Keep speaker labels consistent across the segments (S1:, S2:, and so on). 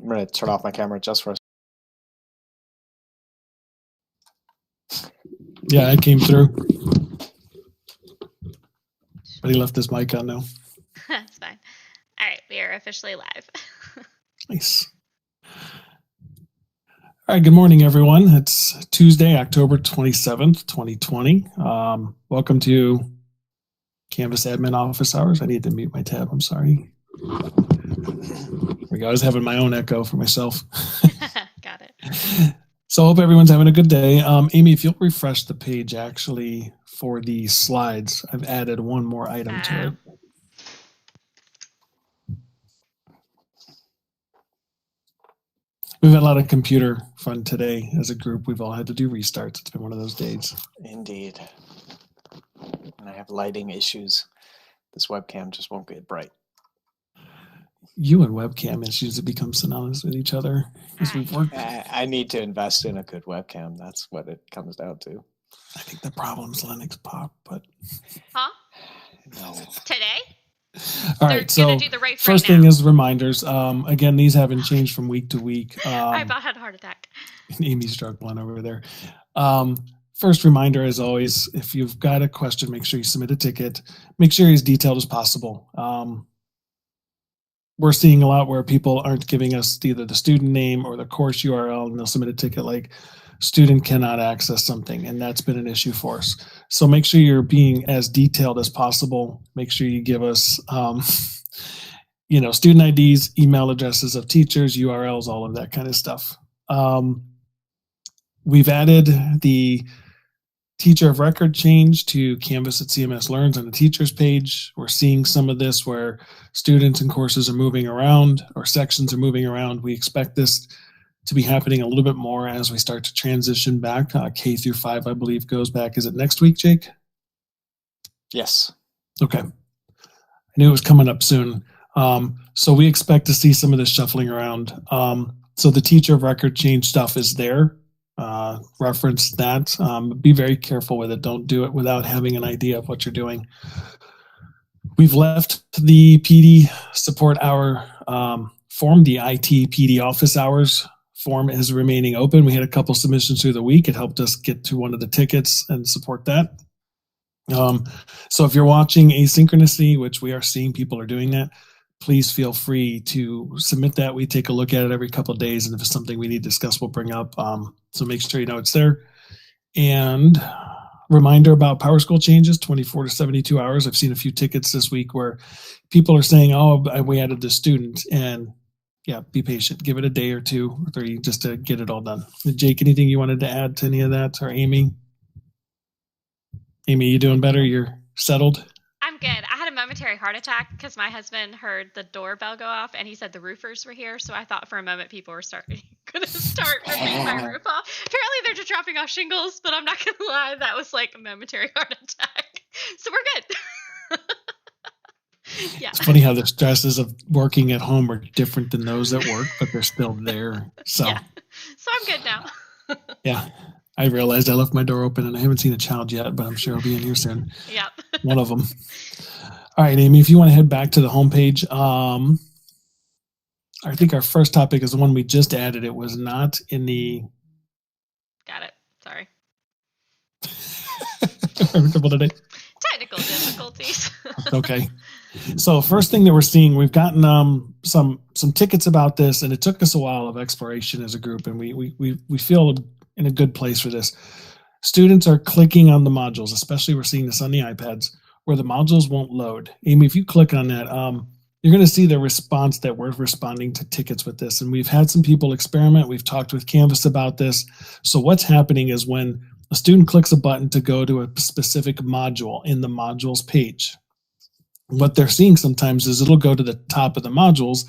S1: I'm going to turn off my camera just for a
S2: Yeah, I came through. But he left his mic on now.
S3: That's fine. All right, we are officially live.
S2: Nice. All right, good morning, everyone. It's Tuesday, October 27th, 2020. Welcome to Canvas Admin Office Hours. I need to mute my tab. I'm sorry. There we go. I was having my own echo for myself.
S3: Got it.
S2: So I hope everyone's having a good day. Amy, if you'll refresh the page actually for the slides, I've added one more item to it. We've had a lot of computer fun today as a group. We've all had to do restarts. It's been one of those days.
S1: Indeed. And I have lighting issues. This webcam just won't get bright.
S2: You and webcam issues have become synonymous with each other as we've worked.
S1: I need to invest in a good webcam. That's what it comes down to.
S2: I think the problem's Linux Pop, but...
S3: Huh?
S1: No.
S3: Today?
S2: All right, so
S3: do the right
S2: first
S3: right
S2: thing
S3: now.
S2: is reminders. Again, these haven't changed from week to week.
S3: I about had a heart attack.
S2: Amy's struggling over there. First reminder, as always, if you've got a question, make sure you submit a ticket. Make sure you're as detailed as possible. We're seeing a lot where people aren't giving us either the student name or the course URL, and they'll submit a ticket like student cannot access something, and that's been an issue for us. So make sure you're being as detailed as possible. Make sure you give us, student IDs, email addresses of teachers, URLs, all of that kind of stuff. We've added the teacher of record change to Canvas at CMS Learns on the teachers page. We're seeing some of this where students and courses are moving around or sections are moving around. We expect this to be happening a little bit more as we start to transition back. K through 5, I believe, goes back. Is it next week, Jake?
S1: Yes.
S2: Okay. I knew it was coming up soon. So we expect to see some of this shuffling around. So the teacher of record change stuff is there. Reference that. Be very careful with it. Don't do it without having an idea of what you're doing. We've left the PD support hour form, the IT PD office hours form is remaining open. We had a couple submissions through the week. It helped us get to one of the tickets and support that. So if you're watching asynchronously, which we are seeing people are doing that, please feel free to submit that. We take a look at it every couple of days, and if it's something we need to discuss, we'll bring up. So make sure you know it's there. And reminder about PowerSchool changes, 24 to 72 hours. I've seen a few tickets this week where people are saying, oh, we added this student. And yeah, be patient. Give it a day or 2 or 3 just to get it all done. Jake, anything you wanted to add to any of that? Or Amy? Amy, you doing better? You're settled?
S3: I'm good. I had a momentary heart attack because my husband heard the doorbell go off and he said the roofers were here. So I thought for a moment people were going to start ripping my roof off. Apparently they're just dropping off shingles, but I'm not going to lie. That was like a momentary heart attack. So we're good. Yeah.
S2: It's funny how the stresses of working at home are different than those at work, but they're still there. So,
S3: yeah. So I'm good now.
S2: Yeah. I realized I left my door open and I haven't seen a child yet, but I'm sure I'll be in here soon.
S3: Yep.
S2: One of them. All right, Amy, if you want to head back to the homepage, I think our first topic is the one we just added. It was not in the...
S3: Got it. Sorry.
S2: Today.
S3: Technical difficulties.
S2: Okay. So first thing that we're seeing, we've gotten some tickets about this, and it took us a while of exploration as a group, and we feel in a good place for this. Students are clicking on the modules, especially we're seeing this on the iPads, where the modules won't load. Amy, if you click on that, you're going to see the response that we're responding to tickets with this. And we've had some people experiment. We've talked with Canvas about this. So what's happening is when a student clicks a button to go to a specific module in the modules page, what they're seeing sometimes is it'll go to the top of the modules,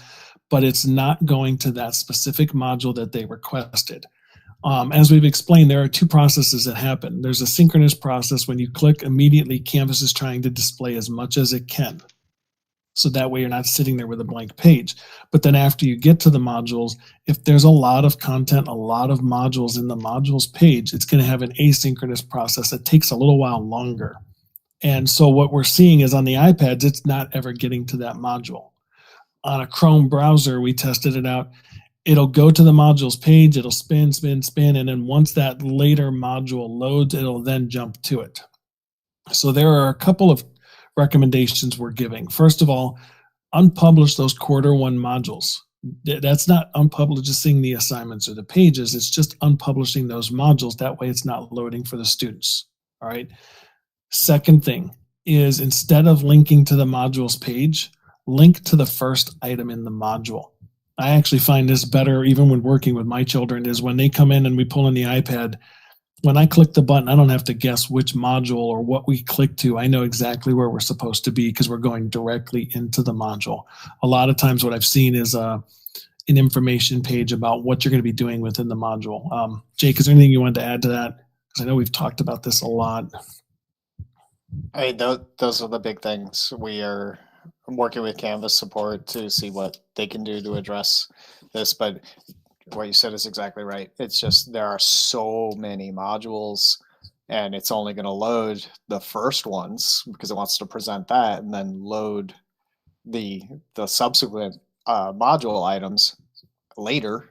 S2: but it's not going to that specific module that they requested. As we've explained, there are 2 processes that happen. There's a synchronous process. When you click, immediately Canvas is trying to display as much as it can. So that way you're not sitting there with a blank page. But then after you get to the modules, if there's a lot of content, a lot of modules in the modules page, it's going to have an asynchronous process that takes a little while longer. And so what we're seeing is on the iPads, it's not ever getting to that module. On a Chrome browser, we tested it out. it'll go to the modules page, it'll spin, spin, spin, and then once that later module loads, it'll then jump to it. So there are a couple of recommendations we're giving. First of all, unpublish those quarter one modules. That's not unpublishing the assignments or the pages. It's just unpublishing those modules. That way it's not loading for the students. All right. Second thing is, instead of linking to the modules page, link to the first item in the module. I actually find this better even when working with my children, is when they come in and we pull in the iPad, when I click the button, I don't have to guess which module or what we click to. I know exactly where we're supposed to be because we're going directly into the module. A lot of times what I've seen is an information page about what you're going to be doing within the module. Jake, is there anything you wanted to add to that? Because I know we've talked about this a lot.
S1: I mean, those are the big things. We are working with Canvas support to see what they can do to address this, but what you said is exactly right. It's just there are so many modules, and it's only going to load the first ones because it wants to present that, and then load the subsequent module items later.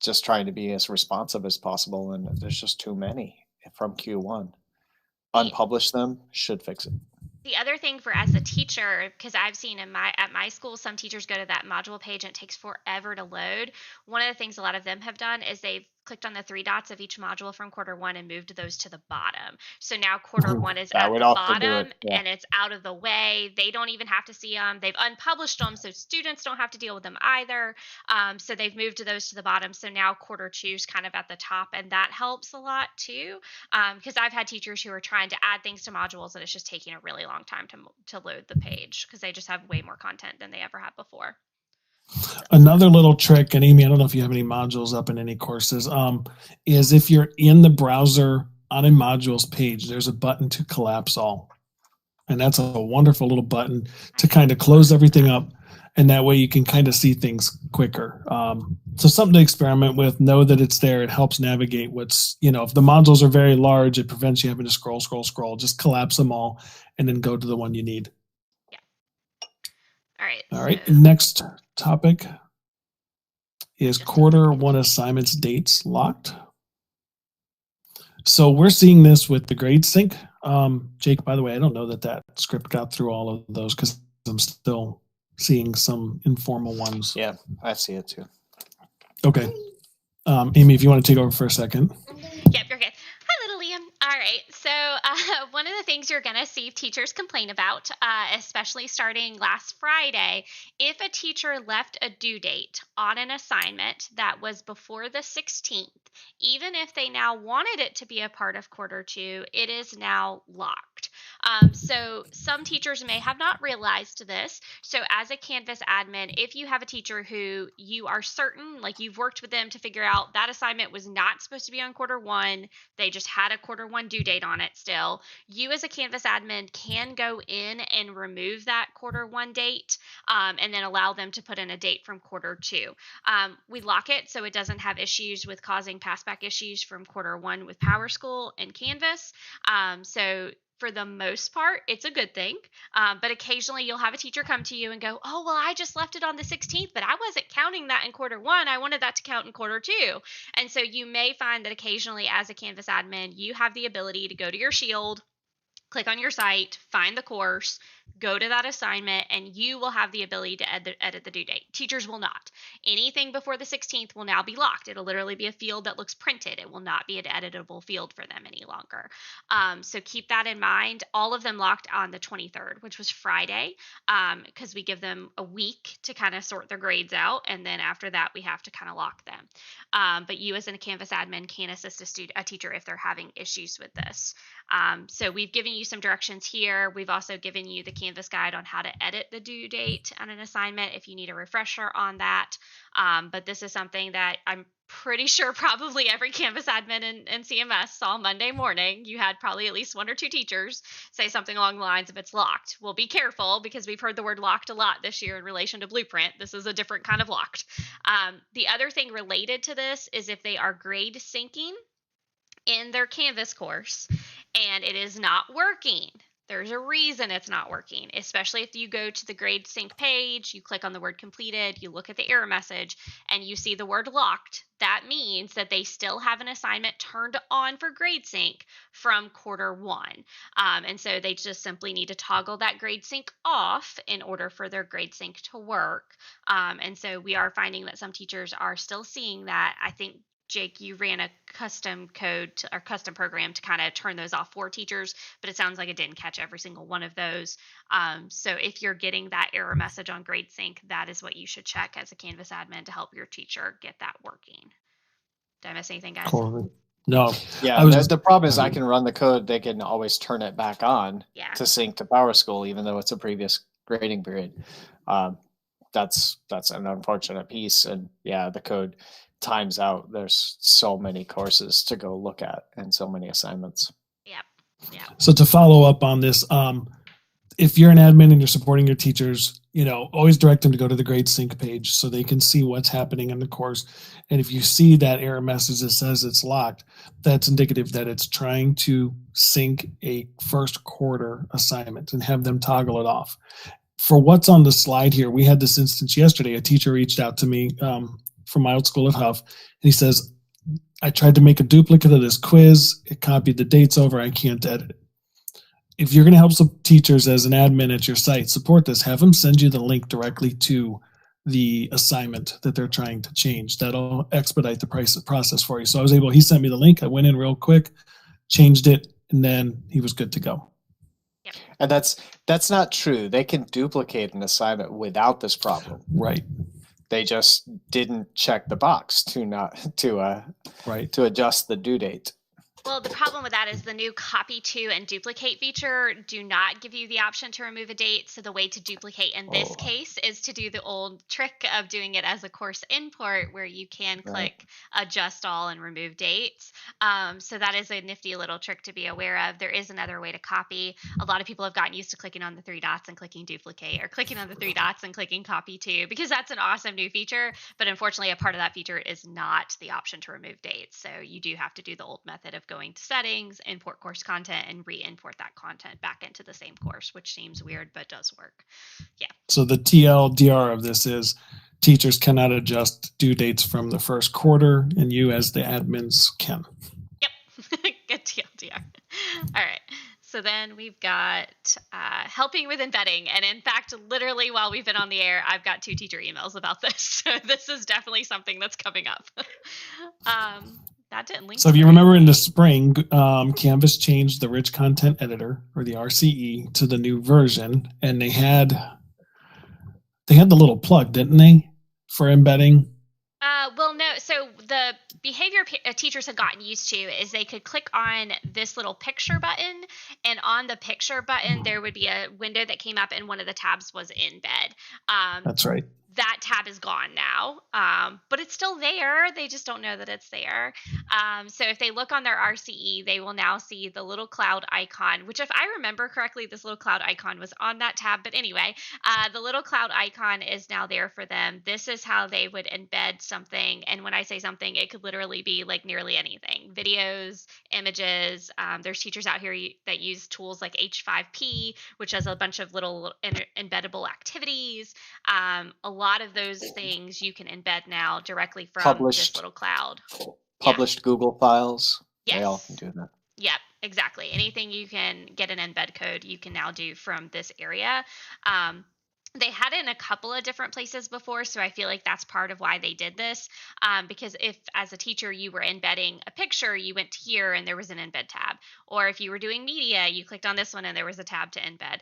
S1: Just trying to be as responsive as possible, and there's just too many from Q1. Unpublish them should fix it.
S3: The other thing for as a teacher, because I've seen at my school, some teachers go to that module page and it takes forever to load. One of the things a lot of them have done is they've clicked on the 3 dots of each module from quarter one and moved those to the bottom. So now quarter one is at the bottom and it's out of the way. They don't even have to see them. They've unpublished them, so students don't have to deal with them either. So they've moved those to the bottom. So now quarter two is kind of at the top, and that helps a lot too. Because I've had teachers who are trying to add things to modules and it's just taking a really long time to load the page because they just have way more content than they ever had before.
S2: Another little trick, and Amy, I don't know if you have any modules up in any courses, is if you're in the browser on a modules page, there's a button to collapse all. And that's a wonderful little button to kind of close everything up. And that way you can kind of see things quicker. So something to experiment with. Know that it's there. It helps navigate what's, if the modules are very large, it prevents you having to scroll. Just collapse them all and then go to the one you need.
S3: Yeah. All
S2: All right. Next topic is quarter one assignments dates locked. So we're seeing this with the grade sync. Jake, by the way, I don't know that script got through all of those because I'm still seeing some informal ones.
S1: Yeah, I see it too.
S2: Okay. Amy, if you want to take over for a second.
S3: Yep, you're good. Hi, little Liam. All right. So one of the things you're going to see teachers complain about, especially starting last Friday, if a teacher left a due date on an assignment that was before the 16th, even if they now wanted it to be a part of quarter two, it is now locked. So some teachers may have not realized this. So as a Canvas admin, if you have a teacher who you are certain, like you've worked with them to figure out that assignment was not supposed to be on quarter one, they just had a quarter one due date on it still, you as a Canvas admin can go in and remove that quarter one date and then allow them to put in a date from quarter two. We lock it so it doesn't have issues with causing passback issues from quarter one with PowerSchool and Canvas. So for the most part, it's a good thing. But occasionally you'll have a teacher come to you and go, oh, well, I just left it on the 16th, but I wasn't counting that in quarter one. I wanted that to count in quarter two. And so you may find that occasionally as a Canvas admin, you have the ability to go to your Shield, click on your site, find the course, go to that assignment, and you will have the ability to edit the due date. Teachers will not. Anything before the 16th will now be locked. It'll literally be a field that looks printed. It will not be an editable field for them any longer. So keep that in mind. All of them locked on the 23rd, which was Friday, because we give them a week to kind of sort their grades out, and then after that, we have to kind of lock them. But you as a Canvas admin can assist a teacher if they're having issues with this. So we've given you some directions here. We've also given you the Canvas guide on how to edit the due date on an assignment if you need a refresher on that. But this is something that I'm pretty sure probably every Canvas admin in CMS saw Monday morning. You had probably at least one or two teachers say something along the lines of it's locked. Well, be careful because we've heard the word locked a lot this year in relation to Blueprint. This is a different kind of locked. The other thing related to this is if they are grade syncing in their Canvas course and it is not working, There's a reason it's not working, especially if you go to the grade sync page, you click on the word completed, you look at the error message, and you see the word locked. That means that they still have an assignment turned on for grade sync from quarter 1. And so they just simply need to toggle that grade sync off in order for their grade sync to work. And so we are finding that some teachers are still seeing that. I think Jake, you ran a custom or custom program to kind of turn those off for teachers, but it sounds like it didn't catch every single one of those. So if you're getting that error message on GradeSync, that is what you should check as a Canvas admin to help your teacher get that working. Did I miss anything, guys?
S2: Cool. No.
S1: Yeah,
S2: I was
S1: the problem is I can run the code. They can always turn it back on
S3: Yeah.
S1: to sync to PowerSchool, even though it's a previous grading period. That's an unfortunate piece. And yeah, the code times out. There's so many courses to go look at and so many assignments.
S3: Yep.
S2: So to follow up on this, if you're an admin and you're supporting your teachers, always direct them to go to the grade sync page so they can see what's happening in the course. And if you see that error message that says it's locked, that's indicative that it's trying to sync a first quarter assignment and have them toggle it off. For what's on the slide here, we had this instance yesterday. A teacher reached out to me from my old school at Huff, and he says, I tried to make a duplicate of this quiz. It copied the dates over. I can't edit it. If you're going to help some teachers as an admin at your site support this, have them send you the link directly to the assignment that they're trying to change. That'll expedite the process for you. So he sent me the link. I went in real quick, changed it, and then he was good to go.
S1: And that's not true. They can duplicate an assignment without this problem.
S2: Right.
S1: They just didn't check the box to adjust the due date.
S3: Well, the problem with that is the new copy to and duplicate feature do not give you the option to remove a date. So the way to duplicate in this case is to do the old trick of doing it as a course import where you can click adjust all and remove dates. So that is a nifty little trick to be aware of. There is another way to copy. A lot of people have gotten used to clicking on the 3 dots and clicking duplicate, or clicking on the 3 dots and clicking copy to, because that's an awesome new feature. But unfortunately, a part of that feature is not the option to remove dates. So you do have to do the old method of going to settings, import course content, and re-import that content back into the same course, which seems weird, but does work. Yeah.
S2: So the TLDR of this is teachers cannot adjust due dates from the first quarter, and you as the admins can.
S3: Yep. Good TLDR. All right. So then we've got helping with embedding. And in fact, literally while we've been on the air, I've got 2 teacher emails about this. So this is definitely something that's coming up. That didn't link.
S2: So if you remember in the spring, Canvas changed the rich content editor, or the RCE, to the new version, and they had the little plug, didn't they, for embedding?
S3: Well, no. So the behavior teachers had gotten used to is they could click on this little picture button, and on the picture button there would be a window that came up, and one of the tabs was embed.
S2: That's right.
S3: That tab is gone now, but it's still there. They just don't know that it's there. So if they look on their RCE, they will now see the little cloud icon, which if I remember correctly, this little cloud icon was on that tab. But anyway, the little cloud icon is now there for them. This is how they would embed something. And when I say something, it could literally be like nearly anything: videos, images. There's teachers out here that use tools like H5P, which has a bunch of little embeddable activities. A lot of those things you can embed now directly from this little cloud.
S1: Published Google files.
S3: Yes.
S1: They all can do that.
S3: Yep, exactly. Anything you can get an embed code, you can now do from this area. They had it in a couple of different places before, so I feel like that's part of why they did this. Because if, as a teacher, you were embedding a picture, you went to here and there was an embed tab. Or if you were doing media, you clicked on this one and there was a tab to embed.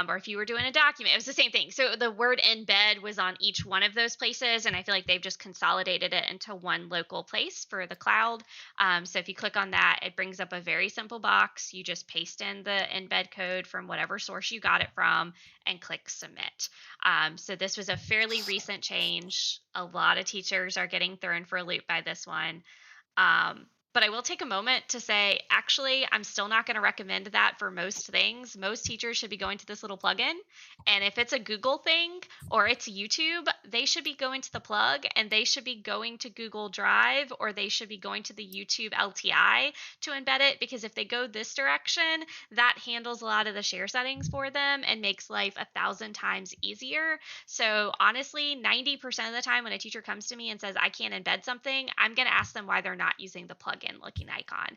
S3: Or if you were doing a document, it was the same thing. So the word embed was on each one of those places, and I feel like they've just consolidated it into one local place for the cloud. So if you click on that, it brings up a very simple box. You just paste in the embed code from whatever source you got it from and click submit. So this was a fairly recent change. A lot of teachers are getting thrown for a loop by this one. But I will take a moment to say, actually, I'm still not going to recommend that for most things. Most teachers should be going to this little plugin. And if it's a Google thing or it's YouTube, they should be going to the plug, and they should be going to Google Drive, or they should be going to the YouTube LTI to embed it. Because if they go this direction, that handles a lot of the share settings for them and makes life 1,000 times easier. So honestly, 90% of the time when a teacher comes to me and says, I can't embed something, I'm going to ask them why they're not using the plugin looking icon.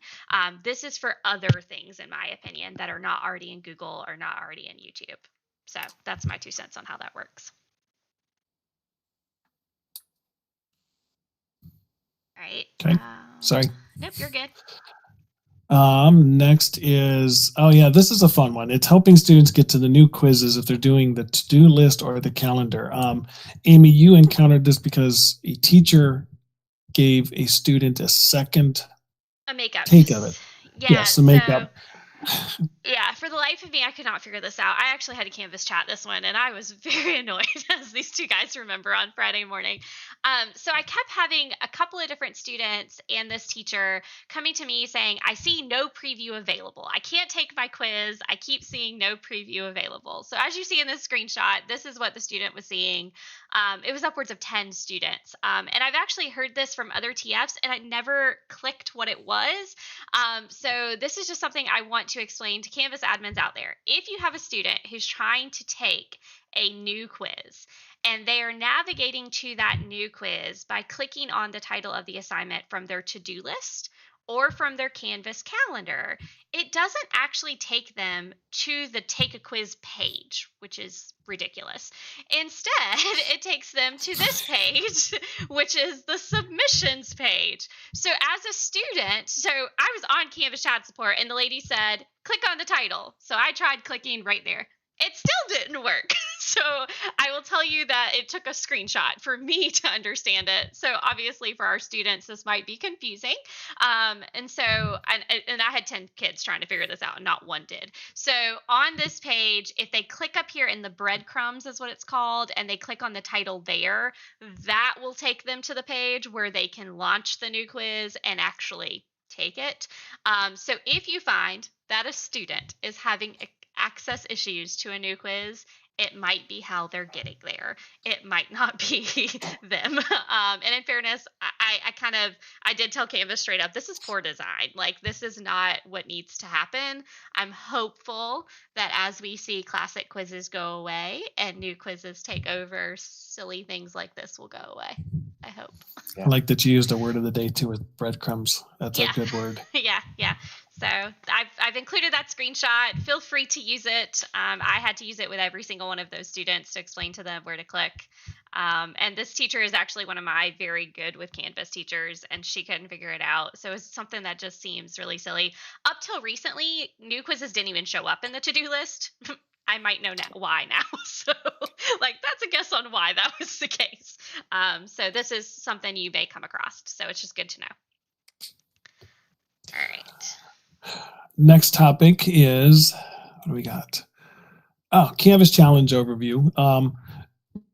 S3: This is for other things, in my opinion, that are not already in Google or not already in YouTube. So that's my 2 cents on how that works. All right.
S2: Okay. Sorry.
S3: Nope, you're good.
S2: Next is, oh yeah, this is a fun one. It's helping students get to the new quizzes if they're doing the to-do list or the calendar. Amy, you encountered this because a teacher gave a student a second
S3: makeup
S2: take of it.
S3: Yeah,
S2: yes, a makeup.
S3: Yeah, for the life of me, I could not figure this out. I actually had a Canvas chat this one, and I was very annoyed, as these 2 guys remember, on Friday morning. So I kept having a couple of different students and this teacher coming to me saying, I see no preview available. I can't take my quiz. I keep seeing no preview available. So as you see in this screenshot, this is what the student was seeing. It was upwards of 10 students. And I've actually heard this from other TFs, and I never clicked what it was. So this is just something I want to explain to Canvas admins out there. If you have a student who's trying to take a new quiz and they are navigating to that new quiz by clicking on the title of the assignment from their to-do list or from their Canvas calendar, it doesn't actually take them to the Take a Quiz page, which is ridiculous. Instead, it takes them to this page, which is the submissions page. So as a student, so I was on Canvas chat support, and the lady said, click on the title. So I tried clicking right there. It still didn't work. So I will tell you that it took a screenshot for me to understand it. So obviously for our students, this might be confusing. And I had 10 kids trying to figure this out, and not one did. So on this page, if they click up here in the breadcrumbs is what it's called, and they click on the title there, that will take them to the page where they can launch the new quiz and actually take it. So if you find that a student is having access issues to a new quiz, it might be how they're getting there. It might not be them. And in fairness, I did tell Canvas straight up, this is poor design. Like, this is not what needs to happen. I'm hopeful that as we see classic quizzes go away and new quizzes take over, silly things like this will go away. I hope.
S2: Yeah. I like that you used a word of the day too with breadcrumbs. That's a good word.
S3: Yeah. So I've included that screenshot. Feel free to use it. I had to use it with every single one of those students to explain to them where to click. And this teacher is actually one of my very good with Canvas teachers, and she couldn't figure it out. So it's something that just seems really silly. Up till recently, new quizzes didn't even show up in the to-do list. I might know why now. So that's a guess on why that was the case. So this is something you may come across. So it's just good to know. All right.
S2: Next topic is, what do we got? Oh, Canvas Challenge overview.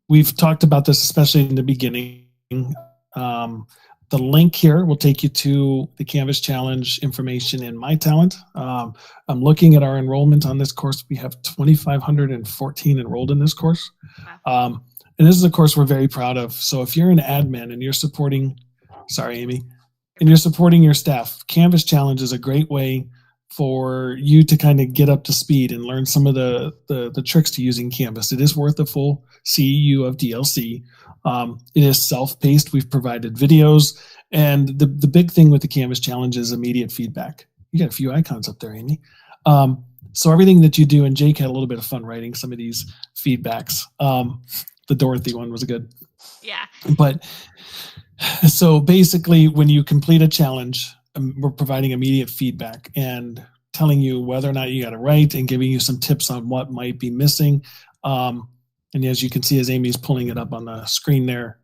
S2: We've talked about this, especially in the beginning. The link here will take you to the Canvas Challenge information in My Talent. I'm looking at our enrollment on this course. We have 2,514 enrolled in this course. Wow. And this is a course we're very proud of. So if you're an admin and you're supporting, sorry, Amy, and you're supporting your staff, Canvas Challenge is a great way for you to kind of get up to speed and learn some of the tricks to using Canvas. It is worth the full CEU of DLC. It is self-paced. We've provided videos. And the big thing with the Canvas Challenge is immediate feedback. You got a few icons up there, Amy. So everything that you do, and Jake had a little bit of fun writing some of these feedbacks. The Dorothy one was good.
S3: Yeah.
S2: But so basically, when you complete a challenge, we're providing immediate feedback and telling you whether or not you got it right and giving you some tips on what might be missing. And as you can see, as Amy's pulling it up on the screen there,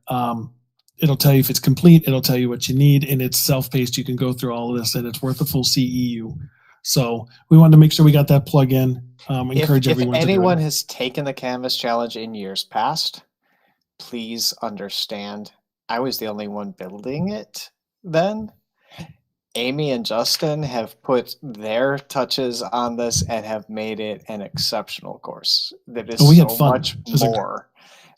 S2: it'll tell you if it's complete, it'll tell you what you need, and it's self-paced. You can go through all of this, and it's worth a full CEU. So we wanted to make sure we got that plug in. Encourage everyone to do it.
S1: If anyone has taken the Canvas Challenge in years past, please understand I was the only one building it then. Amy and Justin have put their touches on this and have made it an exceptional course that is
S2: We had
S1: so
S2: fun
S1: much
S2: as a group.
S1: more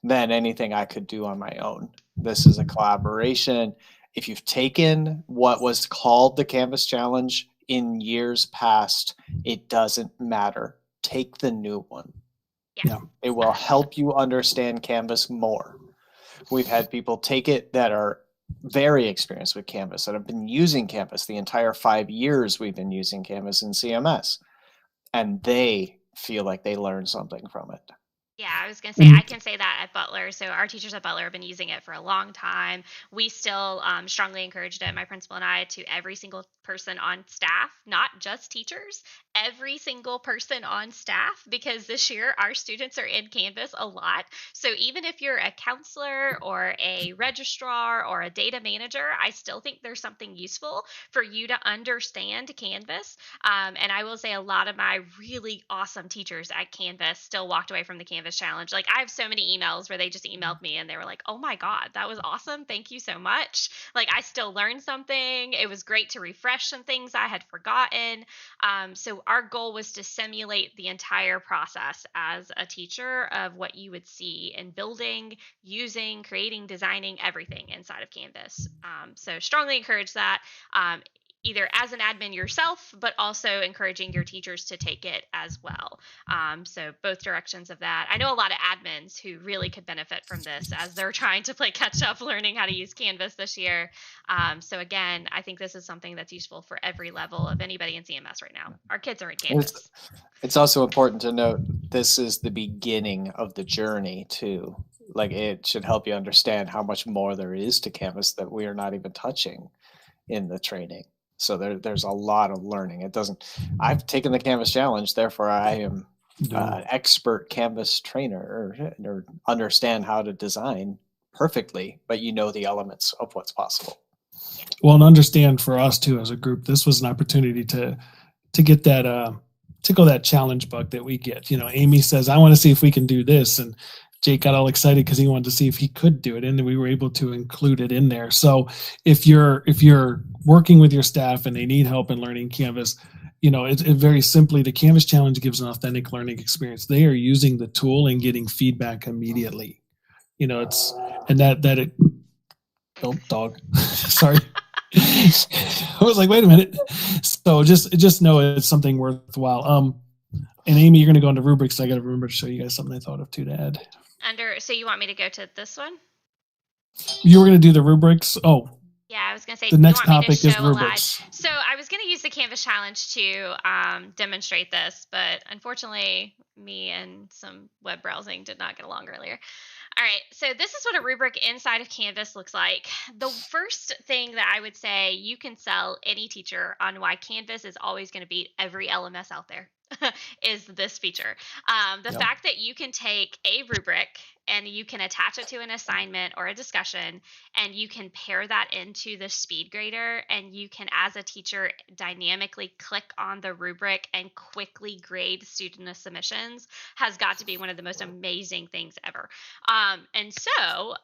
S1: than anything I could do on my own. This is a collaboration. If you've taken what was called the Canvas Challenge in years past, it doesn't matter. Take the new one.
S2: Yeah.
S1: It will help you understand Canvas more. We've had people take it that are very experienced with Canvas, that have been using Canvas the entire 5 years we've been using Canvas in CMS, and they feel like they learned something from it.
S3: Yeah, I was going to say, I can say that at Butler. So our teachers at Butler have been using it for a long time. We still strongly encouraged it, my principal and I, to every single person on staff, not just teachers, every single person on staff, because this year our students are in Canvas a lot. So even if you're a counselor or a registrar or a data manager, I still think there's something useful for you to understand Canvas. And I will say a lot of my really awesome teachers at Canvas still walked away from the Canvas challenge. Like, I have so many emails where they just emailed me and they were like, "Oh my God, that was awesome. Thank you so much." Like, I still learned something. It was great to refresh some things I had forgotten. So our goal was to simulate the entire process as a teacher of what you would see in building, using, creating, designing, everything inside of Canvas. So strongly encourage that. Either as an admin yourself, but also encouraging your teachers to take it as well. So both directions of that. I know a lot of admins who really could benefit from this as they're trying to play catch up learning how to use Canvas this year. So again, I think this is something that's useful for every level of anybody in CMS right now. Our kids are in Canvas.
S1: It's also important to note this is the beginning of the journey too. Like, it should help you understand how much more there is to Canvas that we are not even touching in the training. So there's a lot of learning. I've taken the Canvas challenge, therefore I am an expert Canvas trainer or understand how to design perfectly, but you know the elements of what's possible.
S2: Well, and understand for us too as a group, this was an opportunity to get that tickle that challenge bug that we get. You know, Amy says, "I want to see if we can do this," and Jake got all excited because he wanted to see if he could do it, and we were able to include it in there. So if you're working with your staff and they need help in learning Canvas, you know, it very simply, the Canvas challenge gives an authentic learning experience. They are using the tool and getting feedback immediately. You know, it's, and oh, dog, sorry. I was like, wait a minute. So just know it's something worthwhile. And Amy, you're going to go into rubrics. So I got to remember to show you guys something I thought of too to add.
S3: So you want me to go to this one?
S2: You were going to do the rubrics. Oh,
S3: yeah, I was going to say
S2: the next topic is rubrics.
S3: So I was going to use the Canvas challenge to demonstrate this, but unfortunately, me and some web browsing did not get along earlier. All right, so this is what a rubric inside of Canvas looks like. The first thing that I would say you can sell any teacher on why Canvas is always going to beat every LMS out there is this feature. The fact that you can take a rubric and you can attach it to an assignment or a discussion, and you can pair that into the speed grader, and you can, as a teacher, dynamically click on the rubric and quickly grade student submissions has got to be one of the most amazing things ever. And so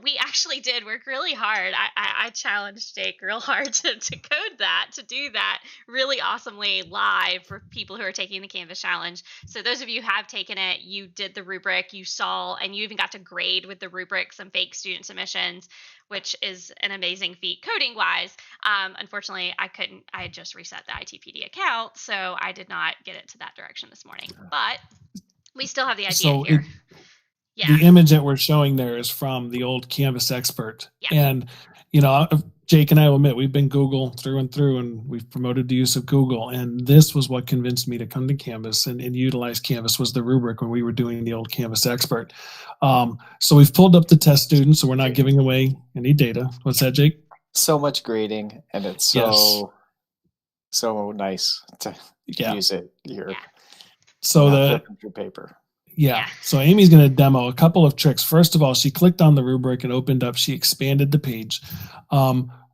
S3: we actually did work really hard. I challenged Jake real hard to code that, to do that really awesomely live for people who are taking the Canvas challenge. So those of you who have taken it, you did the rubric, you saw, and you even got to grade with the rubric some fake student submissions, which is an amazing feat coding wise. Unfortunately, I had just reset the ITPD account, so I did not get it to that direction this morning, but we still have the idea here.
S2: The image that we're showing there is from the old Canvas Expert. Yeah. And, you know, Jake and I will admit, we've been Google through and through, and we've promoted the use of Google. And this was what convinced me to come to Canvas and utilize Canvas, was the rubric when we were doing the old Canvas Expert. So we've pulled up the test students, so we're not giving away any data. What's that, Jake?
S1: So much grading, and it's so nice to use it here.
S2: So the
S1: paper.
S2: Yeah. So Amy's going to demo a couple of tricks. First of all, she clicked on the rubric and opened up. She expanded the page.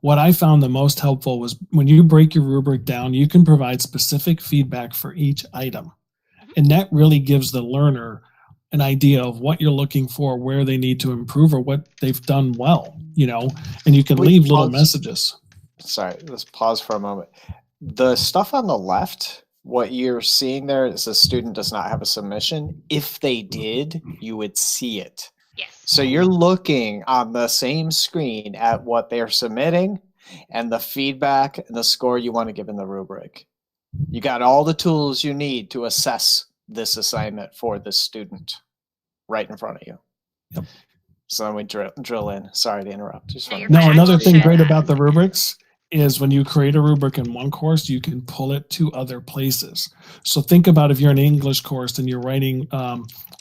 S2: What I found the most helpful was when you break your rubric down, you can provide specific feedback for each item. And that really gives the learner an idea of what you're looking for, where they need to improve, or what they've done well, you know, and you can leave little messages.
S1: sorry, let's pause for a moment. The stuff on the left, what you're seeing there is the student does not have a submission. If they did, you would see it.
S3: Yes.
S1: So you're looking on the same screen at what they're submitting and the feedback and the score you want to give in the rubric. You got all the tools you need to assess this assignment for this student right in front of you.
S2: Yep.
S1: So then we drill in. Sorry to interrupt. Just
S3: No,
S1: wanted
S3: you're
S1: to
S2: No,
S3: fine.
S2: another
S3: will
S2: thing
S3: share
S2: great
S3: that.
S2: about the rubrics is when you create a rubric in one course, you can pull it to other places. So think about if you're in an English course and you're writing a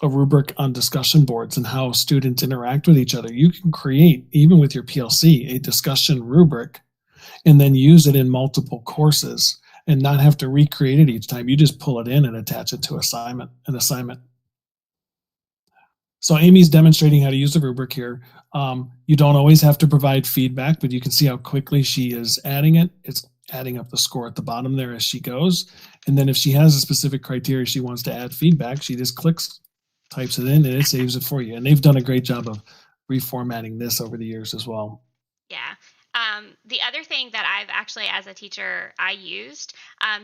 S2: rubric on discussion boards and how students interact with each other. You can create, even with your PLC, a discussion rubric and then use it in multiple courses and not have to recreate it each time. You just pull it in and attach it to an assignment. So Amy's demonstrating how to use the rubric here. You don't always have to provide feedback, but you can see how quickly she is adding it. It's adding up the score at the bottom there as she goes. And then if she has a specific criteria she wants to add feedback, she just types it in, and it saves it for you. And they've done a great job of reformatting this over the years as well.
S3: Yeah. The other thing that I've actually, as a teacher, I used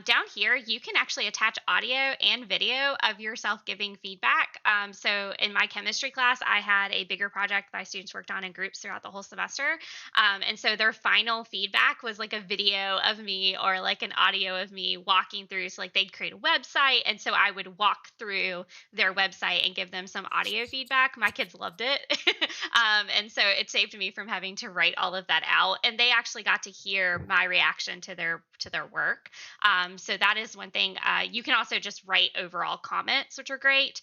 S3: down here, you can actually attach audio and video of yourself giving feedback. So in my chemistry class, I had a bigger project my students worked on in groups throughout the whole semester. And so their final feedback was like a video of me or like an audio of me walking through. So like they'd create a website. And so I would walk through their website and give them some audio feedback. My kids loved it. And so it saved me from having to write all of that out. And they actually got to hear my reaction to their work. So that is one thing. You can also just write overall comments, which are great.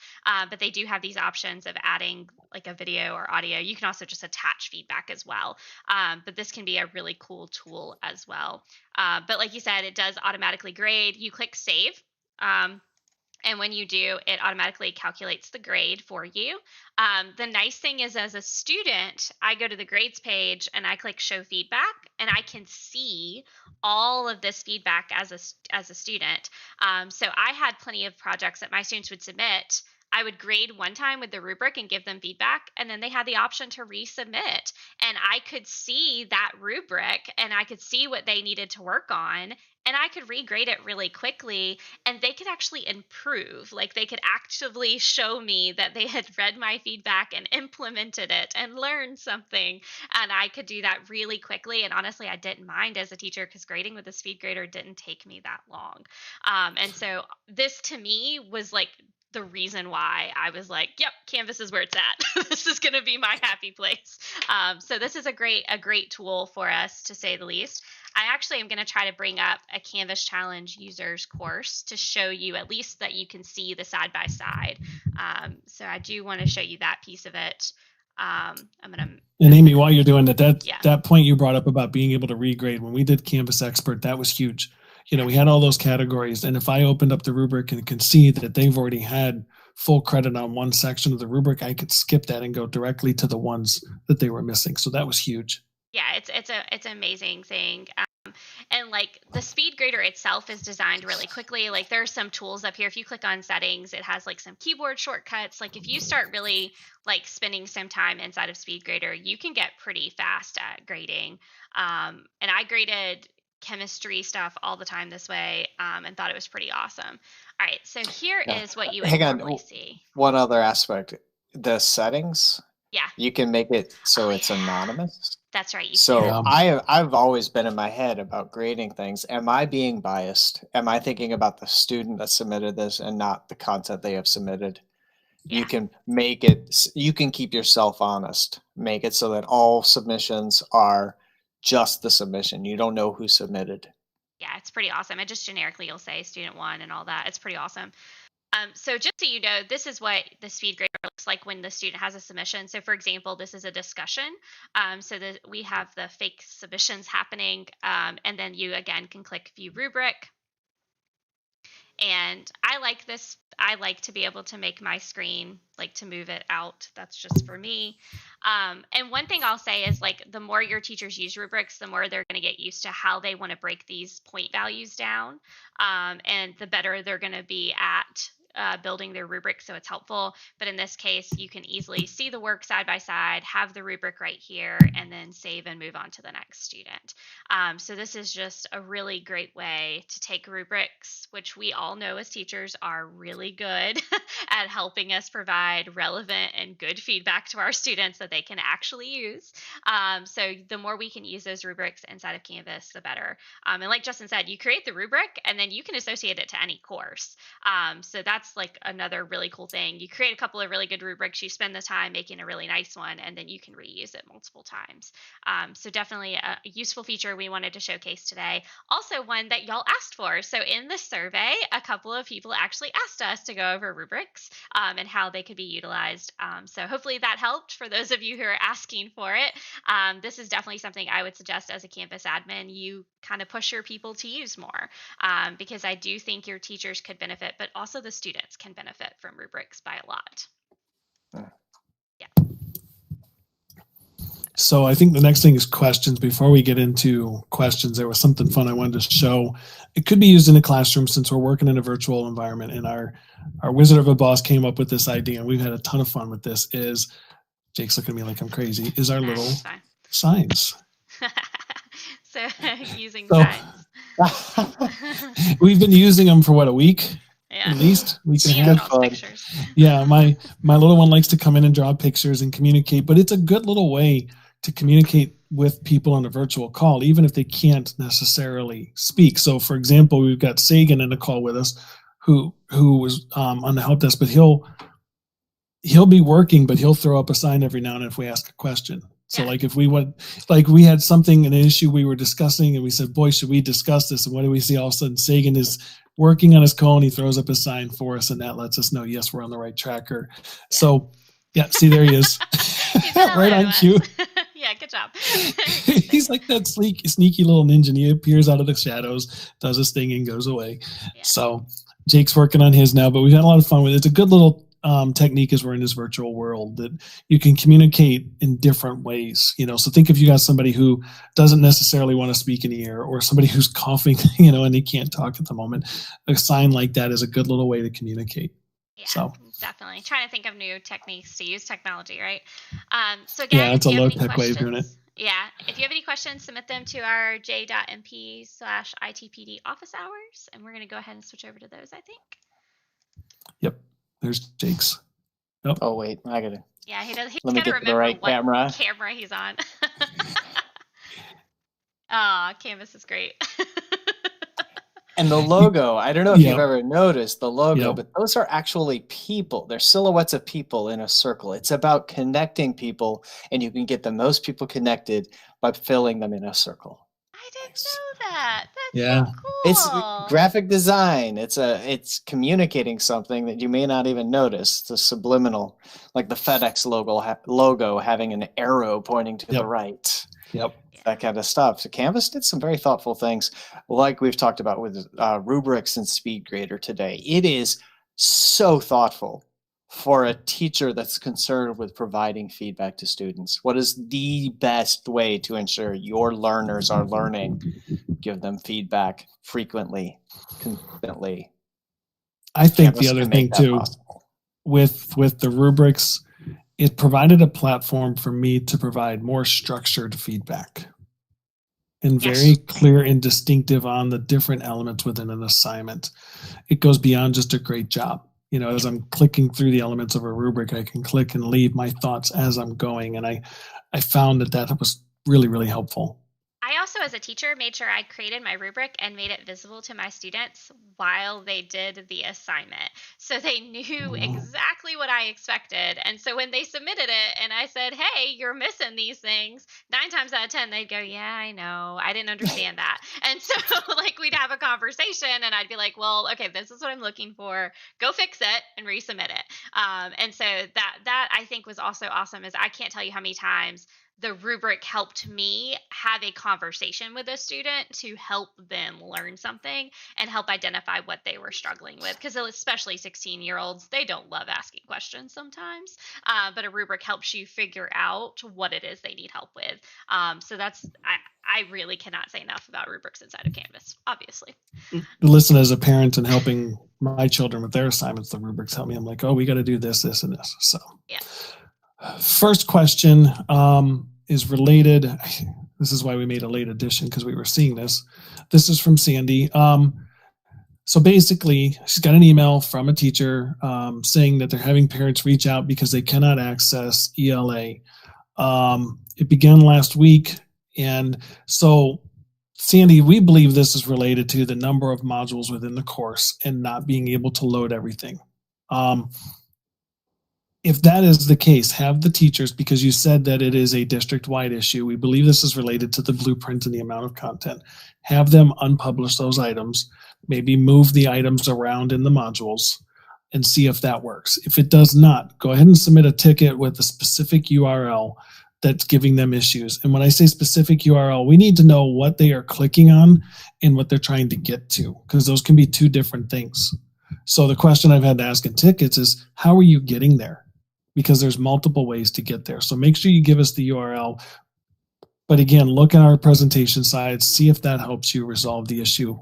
S3: But they do have these options of adding like a video or audio. You can also just attach feedback as well. But this can be a really cool tool as well. But like you said, it does automatically grade. You click save. And when you do, it automatically calculates the grade for you. The nice thing is, as a student, I go to the grades page and I click show feedback, and I can see all of this feedback as a student. So I had plenty of projects that my students would submit. I would grade one time with the rubric and give them feedback, and then they had the option to resubmit. And I could see that rubric and I could see what they needed to work on, and I could regrade it really quickly, and they could actually improve. Like they could actively show me that they had read my feedback and implemented it and learned something. And I could do that really quickly. And honestly, I didn't mind as a teacher because grading with a speed grader didn't take me that long. And so this to me was like the reason why I was like, yep, Canvas is where it's at. This is going to be my happy place. So this is a great tool for us, to say the least. I actually am going to try to bring up a Canvas Challenge users course to show you at least that you can see the side by side. So I do want to show you that piece of it. I'm going to.
S2: And Amy, while you're doing that,
S3: Yeah.
S2: that point you brought up about being able to regrade, when we did Canvas Expert, that was huge. You know, we had all those categories, and if I opened up the rubric and can see that they've already had full credit on one section of the rubric, I could skip that and go directly to the ones that they were missing. So that was huge.
S3: Yeah, it's an amazing thing. And like the speed grader itself is designed really quickly. Like there are some tools up here. If you click on settings, it has like some keyboard shortcuts. Like if you start really like spending some time inside of speed grader, you can get pretty fast at grading. And I graded chemistry stuff all the time this way, and thought it was pretty awesome. All right, so here is what you would normally see.
S1: One other aspect, the settings.
S3: Yeah.
S1: You can make it so it's anonymous.
S3: That's right.
S1: So I've always been in my head about grading things. Am I being biased? Am I thinking about the student that submitted this and not the content they have submitted? Yeah. You can make it, you can keep yourself honest. Make it so that all submissions are just the submission. You don't know who submitted.
S3: Yeah, it's pretty awesome. And just generically, you'll say student one and all that. It's pretty awesome. So just so you know, this is what the speed grader looks like when the student has a submission. So for example, this is a discussion. So that we have the fake submissions happening. And then you, again, can click view rubric. And I like this. I like to be able to make my screen, like to move it out. That's just for me. And one thing I'll say is like the more your teachers use rubrics, the more they're going to get used to how they want to break these point values down. And the better they're going to be at building their rubric, so it's helpful. But in this case, you can easily see the work side by side, have the rubric right here, and then save and move on to the next student. So this is just a really great way to take rubrics, which we all know as teachers are really good at helping us provide relevant and good feedback to our students that they can actually use. So the more we can use those rubrics inside of Canvas, the better. And like Justin said, you create the rubric and then you can associate it to any course. So that's like another really cool thing. You create a couple of really good rubrics, you spend the time making a really nice one, and then you can reuse it multiple times. So definitely a useful feature we wanted to showcase today. Also one that y'all asked for. So in the survey, a couple of people actually asked us to go over rubrics and how they could be utilized. So hopefully that helped for those of you who are asking for it. This is definitely something I would suggest as a Canvas admin, you kind of push your people to use more, because I do think your teachers could benefit, but also the students can benefit from rubrics by a lot.
S2: So I think the next thing is questions. Before we get into questions, there was something fun I wanted to show. It could be used in a classroom since we're working in a virtual environment, and our wizard of a boss came up with this idea, and we've had a ton of fun with this. Jake's looking at me like I'm crazy, is our little signs.
S3: So using signs.
S2: We've been using them for a week?
S3: Yeah.
S2: At least we can have
S3: pictures.
S2: Yeah, my little one likes to come in and draw pictures and communicate, but it's a good little way to communicate with people on a virtual call, even if they can't necessarily speak. So, for example, we've got Sagan in the call with us, who was on the help desk, but he'll be working, but he'll throw up a sign every now and then if we ask a question. So like if we we had something, an issue we were discussing, and we said, boy, should we discuss this? And what do we see? All of a sudden, Sagan is working on his call and he throws up a sign for us, and that lets us know, yes, we're on the right tracker. Yeah. So see, there he is. Right on cue.
S3: Yeah, good job.
S2: He's like that sneaky little ninja, and he appears out of the shadows, does his thing, and goes away. Yeah. So Jake's working on his now, but we've had a lot of fun with it. It's a good little technique as we're in this virtual world that you can communicate in different ways. So think if you got somebody who doesn't necessarily want to speak in the air, or somebody who's coughing, and they can't talk at the moment, a sign like that is a good little way to communicate.
S3: Yeah,
S2: so
S3: definitely trying to think of new techniques to use technology, right? So again,
S2: it's a low tech way of doing it.
S3: Yeah, if you have any questions, submit them to our j.mp/ITPD office hours, and we're going to go ahead and switch over to those, I think.
S2: Yep. There's Jake's.
S1: Nope. Oh wait, I gotta.
S3: Yeah, he does. He's
S1: Let me
S3: gotta
S1: get
S3: remember
S1: the right
S3: what
S1: camera.
S3: Camera he's on. Aw, Canvas is great.
S1: And the logo, I don't know if you've ever noticed the logo, but those are actually people. They're silhouettes of people in a circle. It's about connecting people, and you can get the most people connected by filling them in a circle.
S3: I didn't know that. That's
S2: so
S3: cool.
S1: It's graphic design. It's communicating something that you may not even notice. The subliminal, like the FedEx logo having an arrow pointing to the right.
S2: Yep.
S1: That kind of stuff. So Canvas did some very thoughtful things, like we've talked about with rubrics and SpeedGrader today. It is so thoughtful for a teacher that's concerned with providing feedback to students. What is the best way to ensure your learners are learning? Give them feedback frequently, consistently.
S2: I think the other thing too, with the rubrics, it provided a platform for me to provide more structured feedback and very clear and distinctive on the different elements within an assignment. It goes beyond just a great job. As I'm clicking through the elements of a rubric, I can click and leave my thoughts as I'm going. And I found that was really, really helpful.
S3: I also, as a teacher, made sure I created my rubric and made it visible to my students while they did the assignment. So they knew exactly what I expected. And so when they submitted it and I said, hey, you're missing these things, 9 times out of 10, they'd go, yeah, I know. I didn't understand that. And so we'd have a conversation and I'd be like, well, okay, this is what I'm looking for. Go fix it and resubmit it. And so that I think was also awesome, is I can't tell you how many times the rubric helped me have a conversation with a student to help them learn something and help identify what they were struggling with. Because especially 16-year-olds, they don't love asking questions sometimes. But a rubric helps you figure out what it is they need help with. So I really cannot say enough about rubrics inside of Canvas, obviously.
S2: Listen, as a parent and helping my children with their assignments, the rubrics help me. I'm like, oh, we got to do this, this, and this. So,
S3: Yeah.
S2: First question is related. This is why we made a late edition, because we were seeing this. This is from Sandy. So basically, she's got an email from a teacher saying that they're having parents reach out because they cannot access ELA. It began last week. And so, Sandy, we believe this is related to the number of modules within the course and not being able to load everything. If that is the case, have the teachers, because you said that it is a district-wide issue. We believe this is related to the blueprint and the amount of content. Have them unpublish those items, maybe move the items around in the modules and see if that works. If it does not, go ahead and submit a ticket with a specific URL that's giving them issues. And when I say specific URL, we need to know what they are clicking on and what they're trying to get to, because those can be two different things. So the question I've had to ask in tickets is, how are you getting there? Because there's multiple ways to get there. So make sure you give us the URL. But again, look at our presentation sides, see if that helps you resolve the issue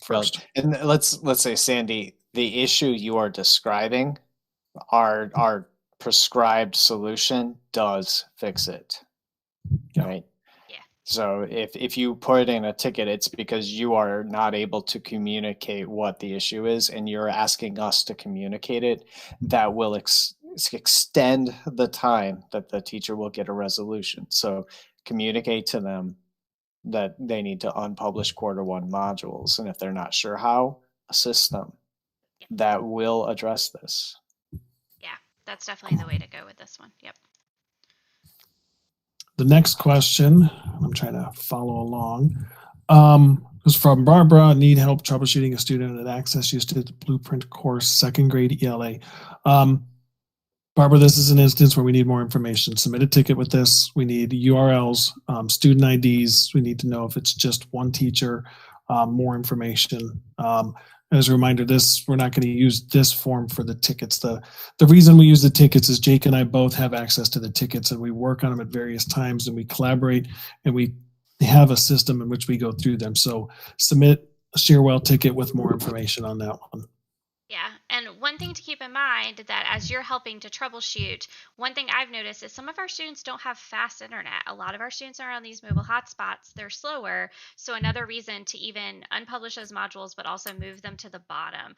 S2: first.
S1: And let's say, Sandy, the issue you are describing, our prescribed solution does fix it.
S2: Yeah.
S1: Right?
S3: Yeah.
S1: So if you put in a ticket, it's because you are not able to communicate what the issue is, and you're asking us to communicate it. That will extend the time that the teacher will get a resolution. So communicate to them that they need to unpublish Q1 modules, and if they're not sure how, assist them. That will address this.
S3: Yeah, that's definitely the way to go with this one. Yep.
S2: The next question, I'm trying to follow along, was from Barbara. Need help troubleshooting a student at Access used to the Blueprint course, second grade ELA. Barbara, this is an instance where we need more information. Submit a ticket with this. We need URLs, student IDs. We need to know if it's just one teacher, more information. As a reminder, we're not going to use this form for the tickets. The reason we use the tickets is Jake and I both have access to the tickets, and we work on them at various times, and we collaborate, and we have a system in which we go through them. So submit a Sharewell ticket with more information on that one.
S3: Yeah, and one thing to keep in mind that as you're helping to troubleshoot, one thing I've noticed is some of our students don't have fast internet. A lot of our students are on these mobile hotspots. They're slower. So another reason to even unpublish those modules, but also move them to the bottom.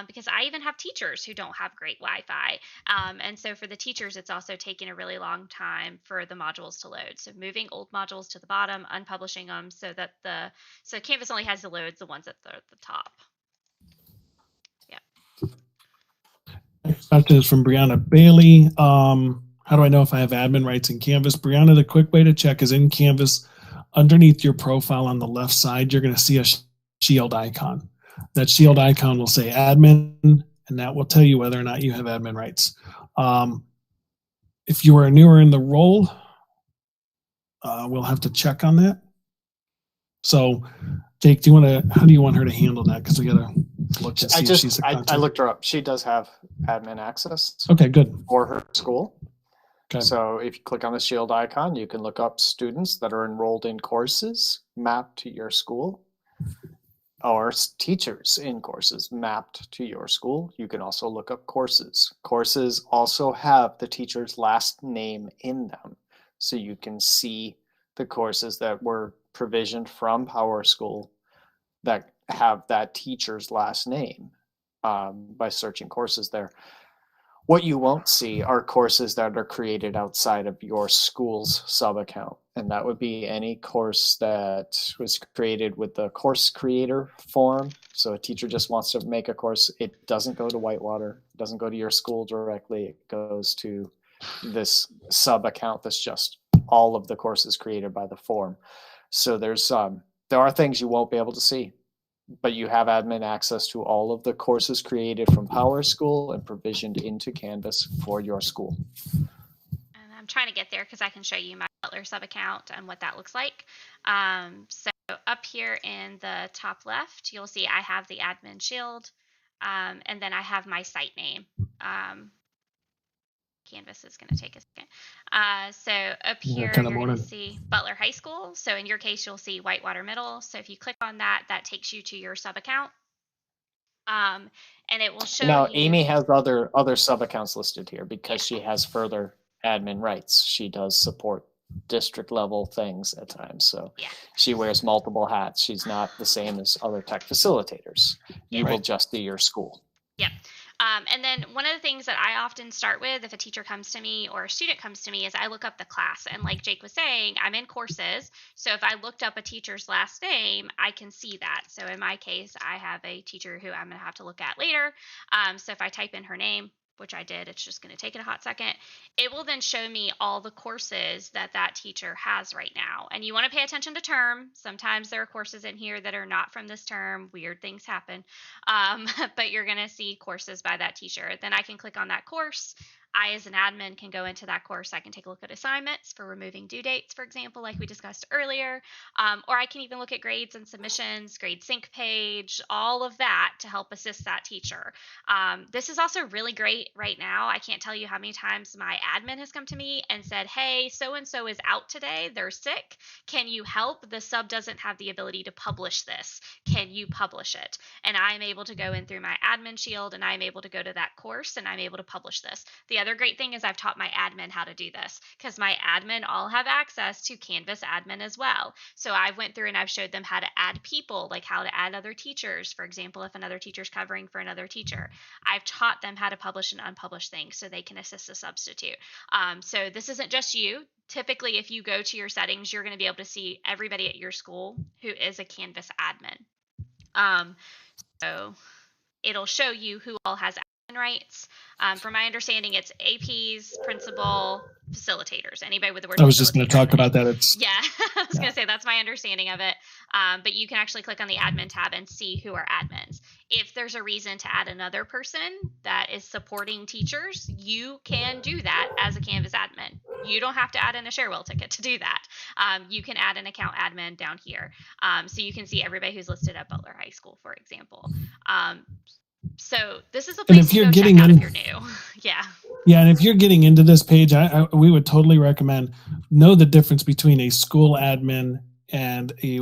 S3: Because I even have teachers who don't have great Wi-Fi. And so for the teachers, it's also taking a really long time for the modules to load. So moving old modules to the bottom, unpublishing them so that so Canvas only has the loads, the ones at the top.
S2: Next question is from Brianna Bailey. How do I know if I have admin rights in Canvas? Brianna, the quick way to check is in Canvas, underneath your profile on the left side, you're going to see a shield icon. That shield icon will say admin, and that will tell you whether or not you have admin rights. If you are newer in the role, we'll have to check on that. So, Jake, how do you want her to handle that? Because we got to look to see if she's a contact.
S1: I looked her up. She does have admin access.
S2: Okay, good.
S1: For her school.
S2: Okay.
S1: So if you click on the shield icon, you can look up students that are enrolled in courses mapped to your school, or teachers in courses mapped to your school. You can also look up courses. Courses also have the teacher's last name in them. So you can see the courses that were provisioned from PowerSchool that have that teacher's last name by searching courses there. What you won't see are courses that are created outside of your school's sub-account. And that would be any course that was created with the course creator form. So a teacher just wants to make a course. It doesn't go to Whitewater. It doesn't go to your school directly. It goes to this sub-account that's just all of the courses created by the form. So there are things you won't be able to see, but you have admin access to all of the courses created from PowerSchool and provisioned into Canvas for your school.
S3: And I'm trying to get there because I can show you my Butler sub account and what that looks like. So up here in the top left, you'll see I have the admin shield, and then I have my site name. Canvas is going to take a second. So up here, you're going to see Butler High School. So in your case, you'll see Whitewater Middle. So if you click on that, that takes you to your sub account. And it will show
S1: Now,
S3: you.
S1: Amy has other sub accounts listed here because she has further admin rights. She does support district level things at times. So
S3: Yeah.
S1: she wears multiple hats. She's not the same as other tech facilitators. You
S3: Yeah.
S1: will just be your school.
S3: Yep. And then one of the things that I often start with if a teacher comes to me or a student comes to me is I look up the class. And like Jake was saying, I'm in courses. So if I looked up a teacher's last name, I can see that. So in my case, I have a teacher who I'm going to have to look at later. So if I type in her name, which I did, it's just going to take it a hot second. It will then show me all the courses that that teacher has right now. And you want to pay attention to term. Sometimes there are courses in here that are not from this term. Weird things happen. But you're going to see courses by that teacher. Then I can click on that course. I, as an admin, can go into that course. I can take a look at assignments for removing due dates, for example, like we discussed earlier. Or I can even look at grades and submissions, grade sync page, all of that to help assist that teacher. This is also really great right now. I can't tell you how many times my admin has come to me and said, hey, so-and-so is out today. They're sick. Can you help? The sub doesn't have the ability to publish this. Can you publish it? And I'm able to go in through my admin shield and I'm able to go to that course and I'm able to publish this. The other great thing is I've taught my admin how to do this because my admin all have access to Canvas admin as well. So I went through and I've showed them how to add people, like how to add other teachers. For example, if another teacher's covering for another teacher, I've taught them how to publish and unpublish things so they can assist a substitute. So this isn't just you. Typically, if you go to your settings, you're going to be able to see everybody at your school who is a Canvas admin. So it'll show you who all has admin rights. From my understanding, it's APs, principal, facilitators. Anybody with the word
S2: I was just going to
S3: facilitator
S2: talk
S3: in it.
S2: about that. It's
S3: Yeah, I was going to say that's my understanding of it. But you can actually click on the admin tab and see who are admins. If there's a reason to add another person that is supporting teachers, you can do that as a Canvas admin. You don't have to add in a Sharewell ticket to do that. You can add an account admin down here. So you can see everybody who's listed at Butler High School, for example. So this is a place
S2: if
S3: to
S2: you're
S3: go
S2: getting
S3: check out
S2: in-
S3: if you're new. Yeah.
S2: Yeah, and if you're getting into this page, we would totally recommend know the difference between a school admin and a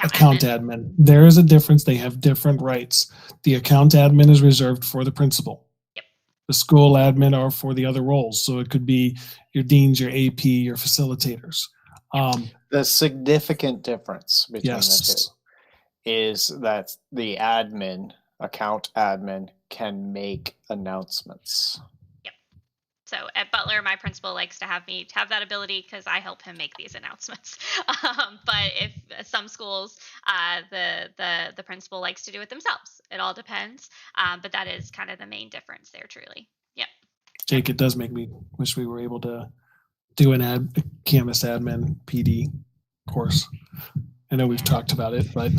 S2: account admin. There is a difference. They have different rights. The account admin is reserved for the principal.
S3: Yep.
S2: The school admin are for the other roles. So it could be your deans, your AP, your facilitators.
S1: The significant difference between the
S2: Yes.
S1: two is that the account admin, can make announcements.
S3: So at Butler, my principal likes to have me have that ability because I help him make these announcements. But if some schools, the principal likes to do it themselves. It all depends. But that is kind of the main difference there, truly. Yep.
S2: Jake, it does make me wish we were able to do a Canvas admin PD course. I know we've talked about it, but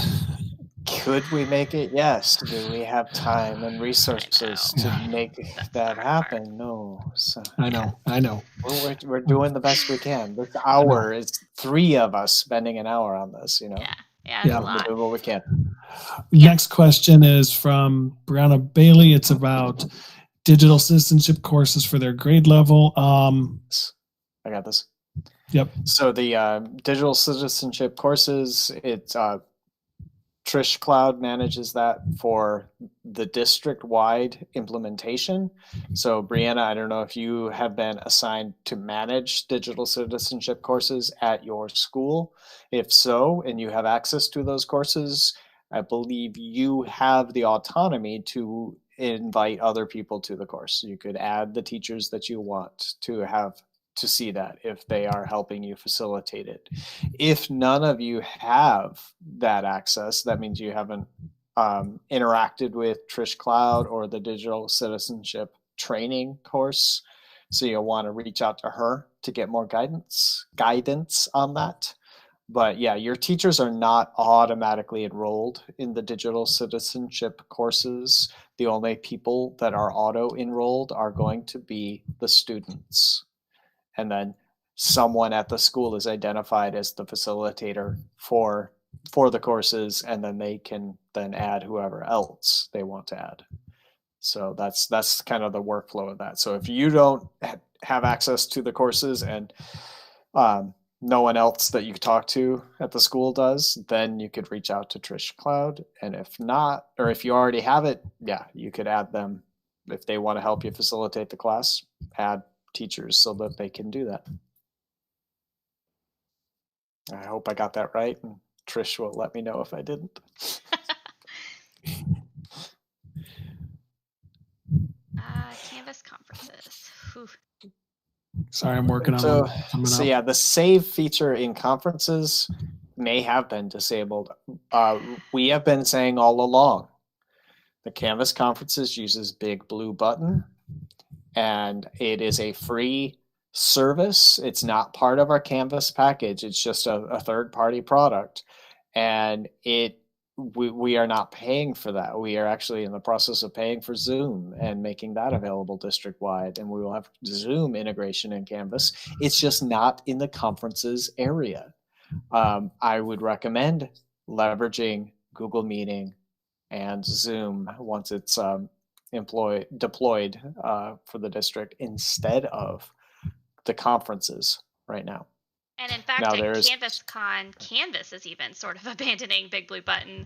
S1: could we make it? Yes. Do we have time and resources to make that happen? No. So,
S2: I know.
S1: We're doing the best we can. This hour is 3 of us spending an hour on this, you know.
S3: Yeah, a lot.
S1: We'll do what we can.
S2: Next question is from Brianna Bailey. It's about digital citizenship courses for their grade level.
S1: I got this.
S2: Yep.
S1: So the digital citizenship courses, it's Trish Cloud manages that for the district-wide implementation. So Brianna, I don't know if you have been assigned to manage digital citizenship courses at your school. If so, and you have access to those courses, I believe you have the autonomy to invite other people to the course. You could add the teachers that you want to see that if they are helping you facilitate it. If none of you have that access, that means you haven't interacted with Trish Cloud or the digital citizenship training course. So you'll want to reach out to her to get more guidance on that. But yeah, your teachers are not automatically enrolled in the digital citizenship courses. The only people that are auto-enrolled are going to be the students. And then someone at the school is identified as the facilitator for the courses, and then they can then add whoever else they want to add. So that's kind of the workflow of that. So if you don't have access to the courses and no one else that you talk to at the school does, then you could reach out to Trish Cloud. And if not, or if you already have it, yeah, you could add them. If they want to help you facilitate the class, add teachers so that they can do that. I hope I got that right, and Trish will let me know if I didn't.
S3: Canvas conferences. Whew.
S2: Sorry, I'm working on
S1: So,
S2: coming
S1: so
S2: up.
S1: yeah, the save feature in conferences may have been disabled. We have been saying all along, the Canvas conferences uses Big Blue Button, and it is a free service. It's not part of our Canvas package. It's just a third-party product, and we are not paying for that. We are actually in the process of paying for Zoom and making that available district-wide, and we will have Zoom integration in Canvas. It's just not in the conferences area. I would recommend leveraging Google Meeting and Zoom once it's deployed for the district instead of the conferences right now.
S3: And in fact,
S1: Now
S3: at
S1: there's-
S3: CanvasCon, Canvas is even sort of abandoning Big Blue Button.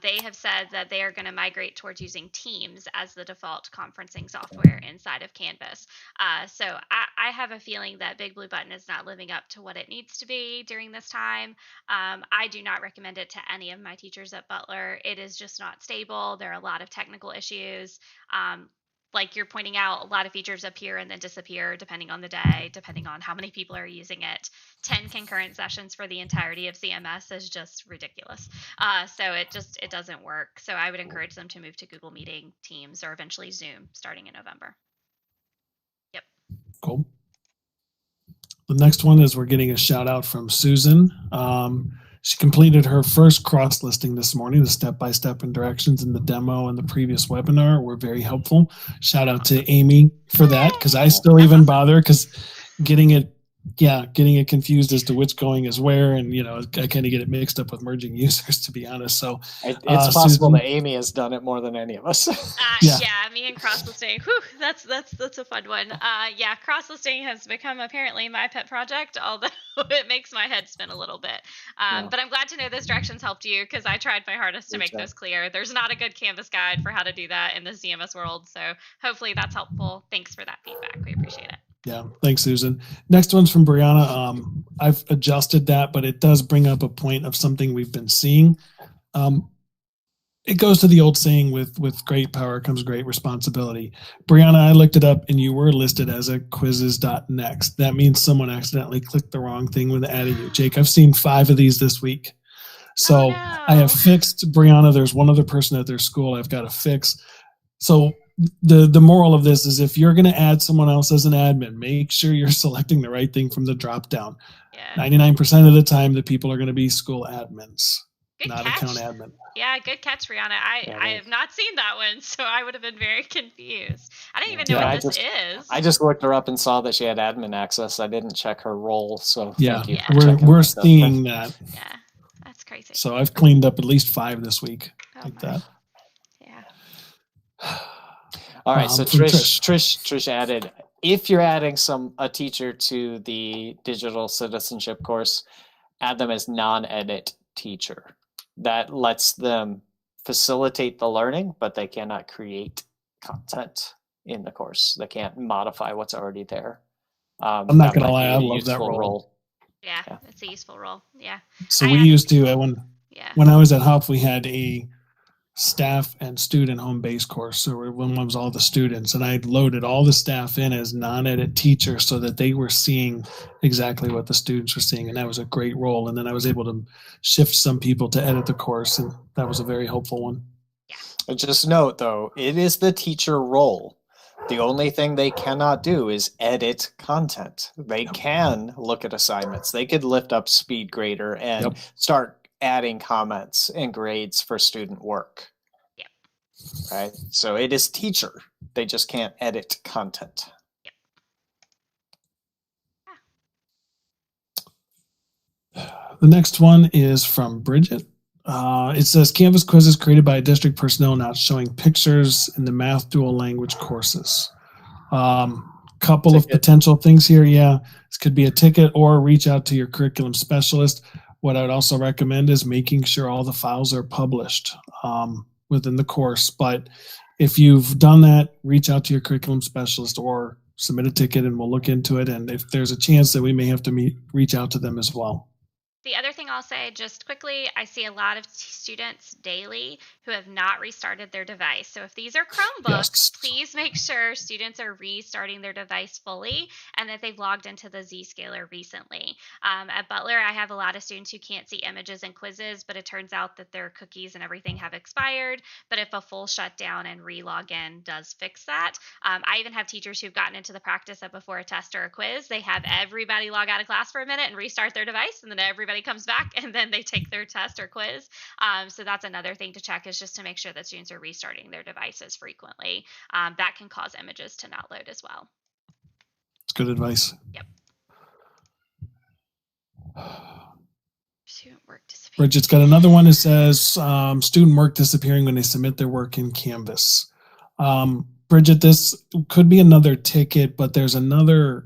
S3: They have said that they are going to migrate towards using Teams as the default conferencing software inside of Canvas. So I have a feeling that Big Blue Button is not living up to what it needs to be during this time. I do not recommend it to any of my teachers at Butler. It is just not stable. There are a lot of technical issues. Like you're pointing out, a lot of features appear and then disappear depending on the day, depending on how many people are using it. 10 concurrent sessions for the entirety of CMS is just ridiculous. So it doesn't work. So I would encourage them to move to Google Meeting, Teams, or eventually Zoom starting in November. Yep.
S2: Cool. The next one is we're getting a shout out from Susan. She completed her first cross listing this morning. The step-by-step and directions in the demo and the previous webinar were very helpful. Shout out to Amy for that, because I still even bother, because getting it confused as to which going is where, and I kind of get it mixed up with merging users, to be honest. So
S1: it's possible
S2: Susan,
S1: that Amy has done it more than any of us.
S3: Yeah, me and cross listing. Whew, that's a fun one. Yeah, cross listing has become apparently my pet project, although it makes my head spin a little bit. But I'm glad to know those directions helped you, because I tried my hardest to make those clear. There's not a good Canvas guide for how to do that in the CMS world, so hopefully that's helpful. Thanks for that feedback. We appreciate it.
S2: Yeah, thanks, Susan. Next one's from Brianna. I've adjusted that, but it does bring up a point of something we've been seeing. It goes to the old saying, with great power comes great responsibility. Brianna, I looked it up, and you were listed as a quizzes.next. That means someone accidentally clicked the wrong thing when adding you. Jake, I've seen 5 of these this week. So I have fixed Brianna. There's one other person at their school I've got to fix. So the moral of this is, if you're going to add someone else as an admin, make sure you're selecting the right thing from the drop down. Yeah. 99% of the time, the people are going to be school admins, not account admin.
S3: Yeah, good catch, Brianna. I have not seen that one, so I would have been very confused. I don't even know what this is.
S1: I just looked her up and saw that she had admin access. I didn't check her role, so
S2: thank you. We're seeing that.
S3: Yeah, that's crazy.
S2: So I've cleaned up at least 5 this week that.
S3: Yeah.
S1: All right, so Trish added, if you're adding a teacher to the digital citizenship course, add them as non-edit teacher. That lets them facilitate the learning, but they cannot create content in the course. They can't modify what's already there.
S2: I'm not going to lie, I love that role.
S3: Yeah, it's a useful role. Yeah.
S2: So we used to, when I was at Hopf, we had a staff and student home base course. So one was all the students, and I loaded all the staff in as non-edit teachers so that they were seeing exactly what the students were seeing. And that was a great role. And then I was able to shift some people to edit the course, and that was a very helpful one.
S1: Yeah. Just note though, it is the teacher role. The only thing they cannot do is edit content. They can look at assignments. They could lift up SpeedGrader and start adding comments and grades for student work.
S3: Yep.
S1: Right? So it is teacher. They just can't edit content.
S3: Yep.
S2: The next one is from Bridget. It says Canvas quizzes created by district personnel not showing pictures in the math dual language courses. couple of
S1: Ticket.
S2: potential things here. Yeah, this could be a ticket or reach out to your curriculum specialist. What I would also recommend is making sure all the files are published within the course. But if you've done that, reach out to your curriculum specialist or submit a ticket and we'll look into it. And if there's a chance that we may have to reach out to them as well.
S3: The other thing I'll say just quickly, I see a lot of students daily who have not restarted their device. So if these are Chromebooks,
S2: Yes.
S3: please make sure students are restarting their device fully and that they've logged into the Zscaler recently. At Butler, I have a lot of students who can't see images and quizzes, but it turns out that their cookies and everything have expired. But if a full shutdown and re-log in does fix that, I even have teachers who've gotten into the practice of before a test or a quiz, they have everybody log out of class for a minute and restart their device, and then everybody comes back and then they take their test or quiz. So that's another thing to check, is just to make sure that students are restarting their devices frequently. That can cause images to not load as well.
S2: It's good advice.
S3: Yep. Student work disappearing.
S2: Bridget's got another one that says student work disappearing when they submit their work in Canvas. Bridget, this could be another ticket, but there's another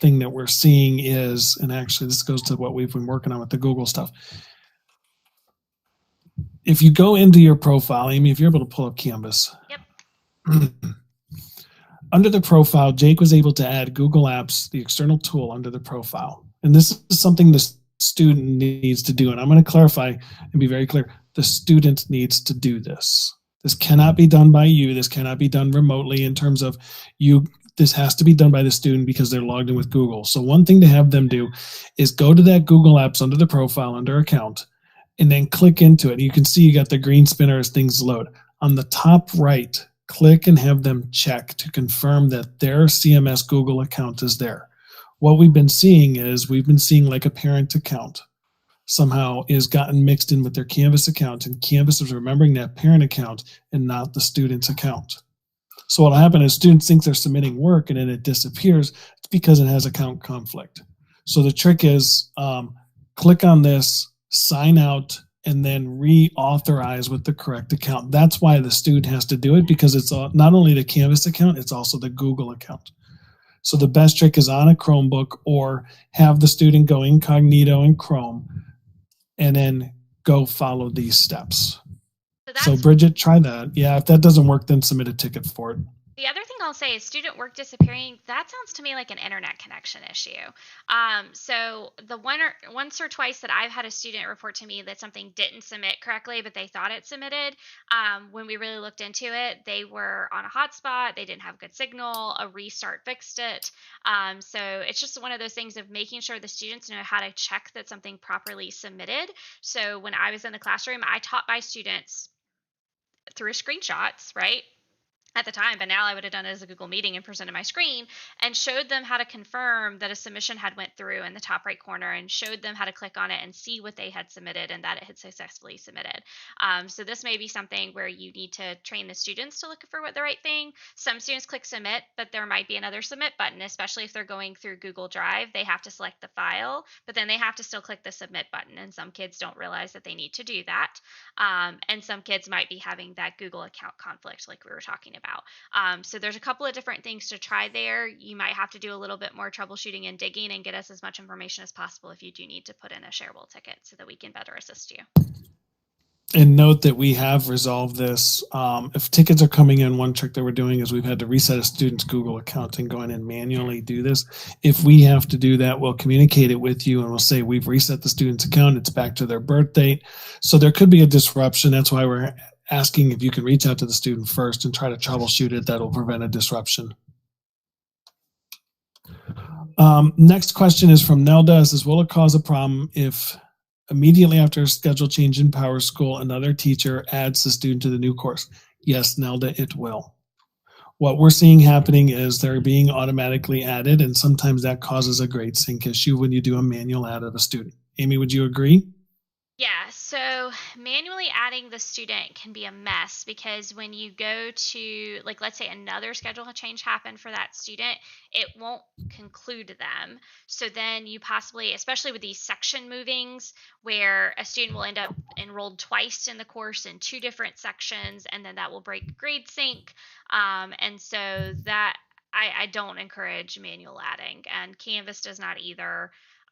S2: thing that we're seeing is, and actually this goes to what we've been working on with the Google stuff. If you go into your profile, Amy, if you're able to pull up Canvas.
S3: Yep.
S2: Under the profile, Jake was able to add Google Apps, the external tool, under the profile. And this is something the student needs to do. And I'm going to clarify and be very clear. The student needs to do this. This cannot be done by you. This cannot be done remotely in terms of you. This has to be done by the student because they're logged in with Google. So one thing to have them do is go to that Google Apps under the profile, under account, and then click into it. You can see you got the green spinner as things load. On the top right, click and have them check to confirm that their CMS Google account is there. What we've been seeing is like a parent account somehow is gotten mixed in with their Canvas account, and Canvas is remembering that parent account and not the student's account. So what'll happen is students think they're submitting work and then it disappears. It's because it has account conflict. So the trick is click on this, sign out, and then reauthorize with the correct account. That's why the student has to do it, because it's not only the Canvas account, it's also the Google account. So the best trick is on a Chromebook, or have the student go incognito in Chrome and then go follow these steps. So Bridget, try that. Yeah, if that doesn't work, then submit a ticket for it.
S3: The other thing I'll say is student work disappearing. That sounds to me like an internet connection issue. So the once or twice that I've had a student report to me that something didn't submit correctly, but they thought it submitted, when we really looked into it, they were on a hotspot. They didn't have good signal. A restart fixed it. So it's just one of those things of making sure the students know how to check that something properly submitted. So when I was in the classroom, I taught my students through screenshots, right? At the time, but now I would have done it as a Google meeting and presented my screen and showed them how to confirm that a submission had went through in the top right corner, and showed them how to click on it and see what they had submitted and that it had successfully submitted. So this may be something where you need to train the students to look for what the right thing. Some students click submit, but there might be another submit button, especially if they're going through Google Drive. They have to select the file, but then they have to still click the submit button. And some kids don't realize that they need to do that. And some kids might be having that Google account conflict like we were talking about. So there's a couple of different things to try there. You might have to do a little bit more troubleshooting and digging and get us as much information as possible if you do need to put in a shareable ticket so that we can better assist you.
S2: And note that we have resolved this. If tickets are coming in, one trick that we're doing is we've had to reset a student's Google account and go in and manually do this. If we have to do that, we'll communicate it with you and we'll say we've reset the student's account. It's back to their birth date. So there could be a disruption. That's why we're asking if you can reach out to the student first and try to troubleshoot it. That'll prevent a disruption. Next question is from Nelda. It says, will it cause a problem if immediately after a schedule change in PowerSchool, another teacher adds the student to the new course? Yes, Nelda, it will. What we're seeing happening is they're being automatically added, and sometimes that causes a grade sync issue when you do a manual add of a student. Amy, would you agree?
S3: Yeah, so manually adding the student can be a mess, because when you go to, like, let's say another schedule change happened for that student, it won't conclude them. So then you possibly, especially with these section movings, where a student will end up enrolled twice in the course in two different sections, and then that will break grade sync. And so that I don't encourage manual adding, and Canvas does not either.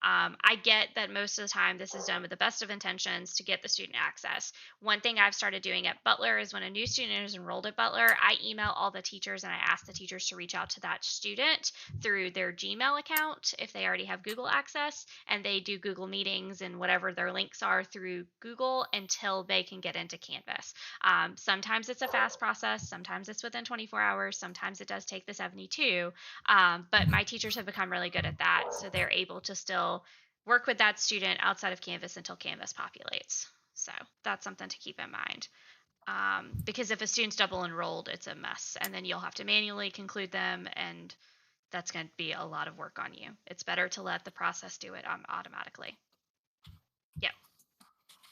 S3: I get that most of the time this is done with the best of intentions to get the student access. One thing I've started doing at Butler is when a new student is enrolled at Butler, I email all the teachers and I ask the teachers to reach out to that student through their Gmail account if they already have Google access, and they do Google Meetings and whatever their links are through Google until they can get into Canvas. Sometimes it's a fast process, sometimes it's within 24 hours, sometimes it does take the 72. But my teachers have become really good at that. So they're able to still work with that student outside of Canvas until Canvas populates. So that's something to keep in mind. Because if a student's double enrolled, it's a mess. And then you'll have to manually conclude them. And that's going to be a lot of work on you. It's better to let the process do it automatically. Yep.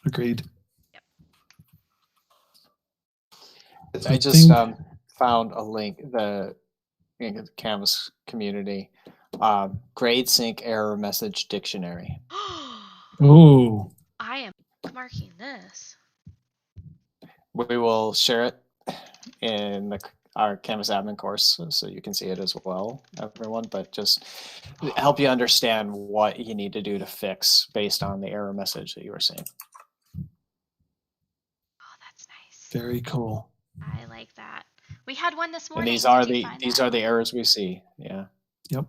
S2: Agreed.
S1: I just found a link, in the Canvas community, GradeSync error message dictionary.
S2: Oh,
S3: I am marking this.
S1: We will share it in our Canvas admin course so you can see it as well, everyone, but just help you understand what you need to do to fix based on the error message that you were seeing.
S3: Oh, that's nice.
S2: very cool.
S3: I like that. We had one this morning.
S1: And these are the errors we see. Yeah.
S2: Yep.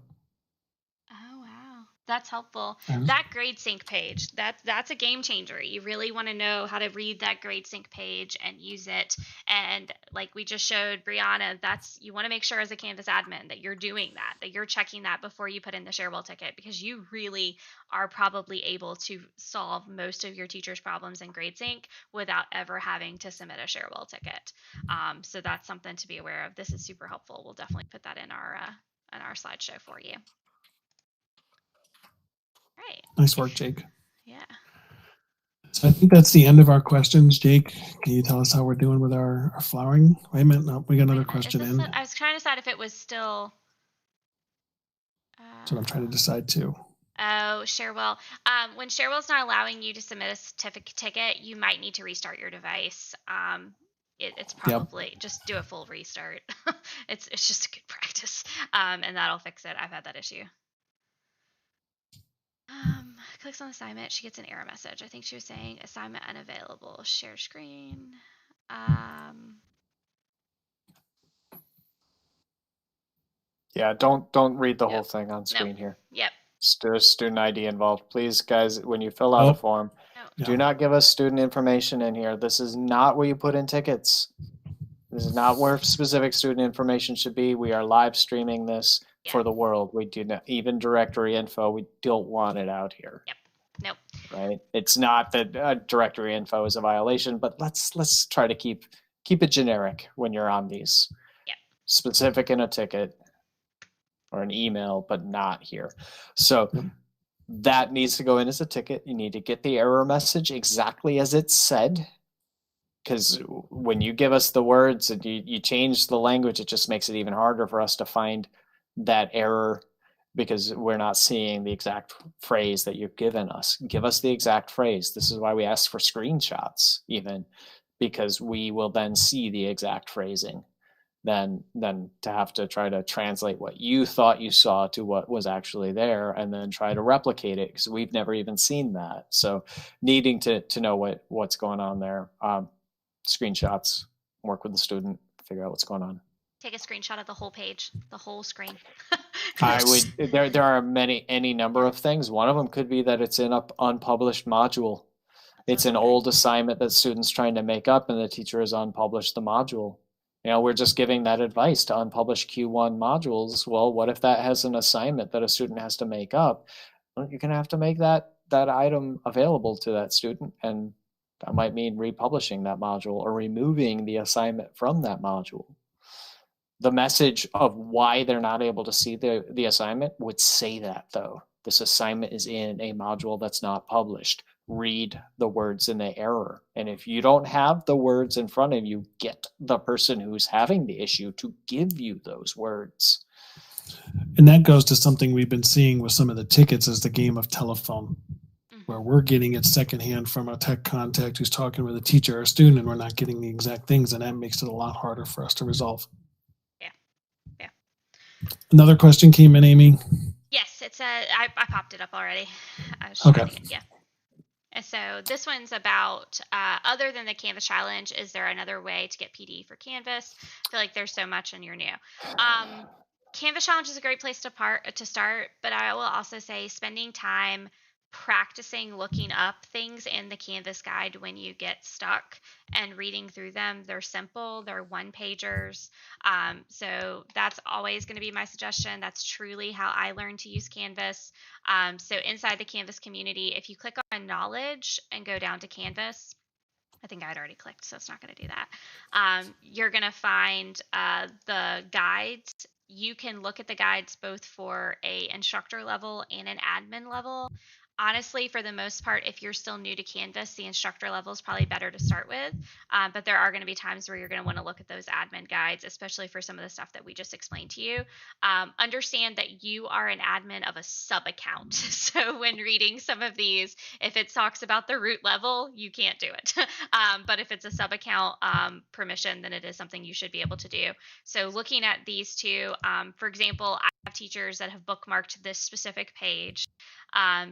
S3: Oh wow, that's helpful.
S2: Mhm.
S3: That GradeSync page, that's a game changer. You really want to know how to read that GradeSync page and use it. And like we just showed Brianna, you want to make sure as a Canvas admin that you're doing that you're checking that before you put in the Sharewell ticket, because you really are probably able to solve most of your teachers' problems in GradeSync without ever having to submit a Sharewell ticket. So that's something to be aware of. This is super helpful. We'll definitely put that in our slideshow for you. Right.
S2: Nice work, Jake.
S3: Yeah.
S2: So I think that's the end of our questions. Jake, can you tell us how we're doing with our flowering? Wait a minute. No, we got another question in.
S3: I was trying to decide if it was still.
S2: That's what I'm trying to decide too.
S3: Oh, Sharewell. When Sharewell's not allowing you to submit a certificate ticket, you might need to restart your device. It's probably just do a full restart. It's just a good practice, and that'll fix it. I've had that issue. Clicks on assignment, she gets an error message. I think she was saying assignment unavailable. Share screen.
S1: Yeah, don't read the whole thing on screen here.
S3: Yep.
S1: There's student ID involved. Please, guys, when you fill out a form, do not give us student information in here. This is not where you put in tickets. This is not where specific student information should be. We are live streaming this for the world. We do not, even directory info, we don't want it out here.
S3: Yep. Nope.
S1: Right? It's not that directory info is a violation, but let's try to keep it generic when you're on these.
S3: Yep.
S1: Specific in a ticket or an email, but not here. So that needs to go in as a ticket. You need to get the error message exactly as it's said, because when you give us the words and you change the language, it just makes it even harder for us to find that error, because we're not seeing the exact phrase that you've given us. Give us the exact phrase. This is why we ask for screenshots, even, because we will then see the exact phrasing than to have to try to translate what you thought you saw to what was actually there and then try to replicate it, because we've never even seen that. So needing to know what's going on there. Screenshots, work with the student, figure out what's going on.
S3: Take a screenshot of the whole page, the whole screen.
S1: I would. There are any number of things. One of them could be that it's in an unpublished module. It's an old assignment that students trying to make up, and the teacher has unpublished the module. We're just giving that advice to unpublish Q1 modules. Well, what if that has an assignment that a student has to make up? Well, you're going to have to make that item available to that student, and that might mean republishing that module or removing the assignment from that module. The message of why they're not able to see the assignment would say that, though. This assignment is in a module that's not published. Read the words in the error. And if you don't have the words in front of you, get the person who's having the issue to give you those words.
S2: And that goes to something we've been seeing with some of the tickets, is the game of telephone, where we're getting it secondhand from a tech contact who's talking with a teacher or a student, and we're not getting the exact things, and that makes it a lot harder for us to resolve. Another question came in, Amy.
S3: Yes, it's I popped it up already. I was
S2: Okay.
S3: trying to yeah. And so this one's about, other than the Canvas challenge, is there another way to get PD for Canvas? I feel like there's so much and you're new. Canvas challenge is a great place to start, but I will also say spending time practicing looking up things in the Canvas guide when you get stuck and reading through them. They're simple, they're one pagers. So that's always going to be my suggestion. That's truly how I learned to use Canvas. So inside the Canvas community, if you click on knowledge and go down to Canvas, I think I'd already clicked, so it's not going to do that. You're going to find the guides. You can look at the guides both for a instructor level and an admin level. Honestly, for the most part, if you're still new to Canvas, the instructor level is probably better to start with. But there are going to be times where you're going to want to look at those admin guides, especially for some of the stuff that we just explained to you. Understand that you are an admin of a sub account. So when reading some of these, if it talks about the root level, you can't do it. But if it's a sub account permission, then it is something you should be able to do. So looking at these two, for example, I have teachers that have bookmarked this specific page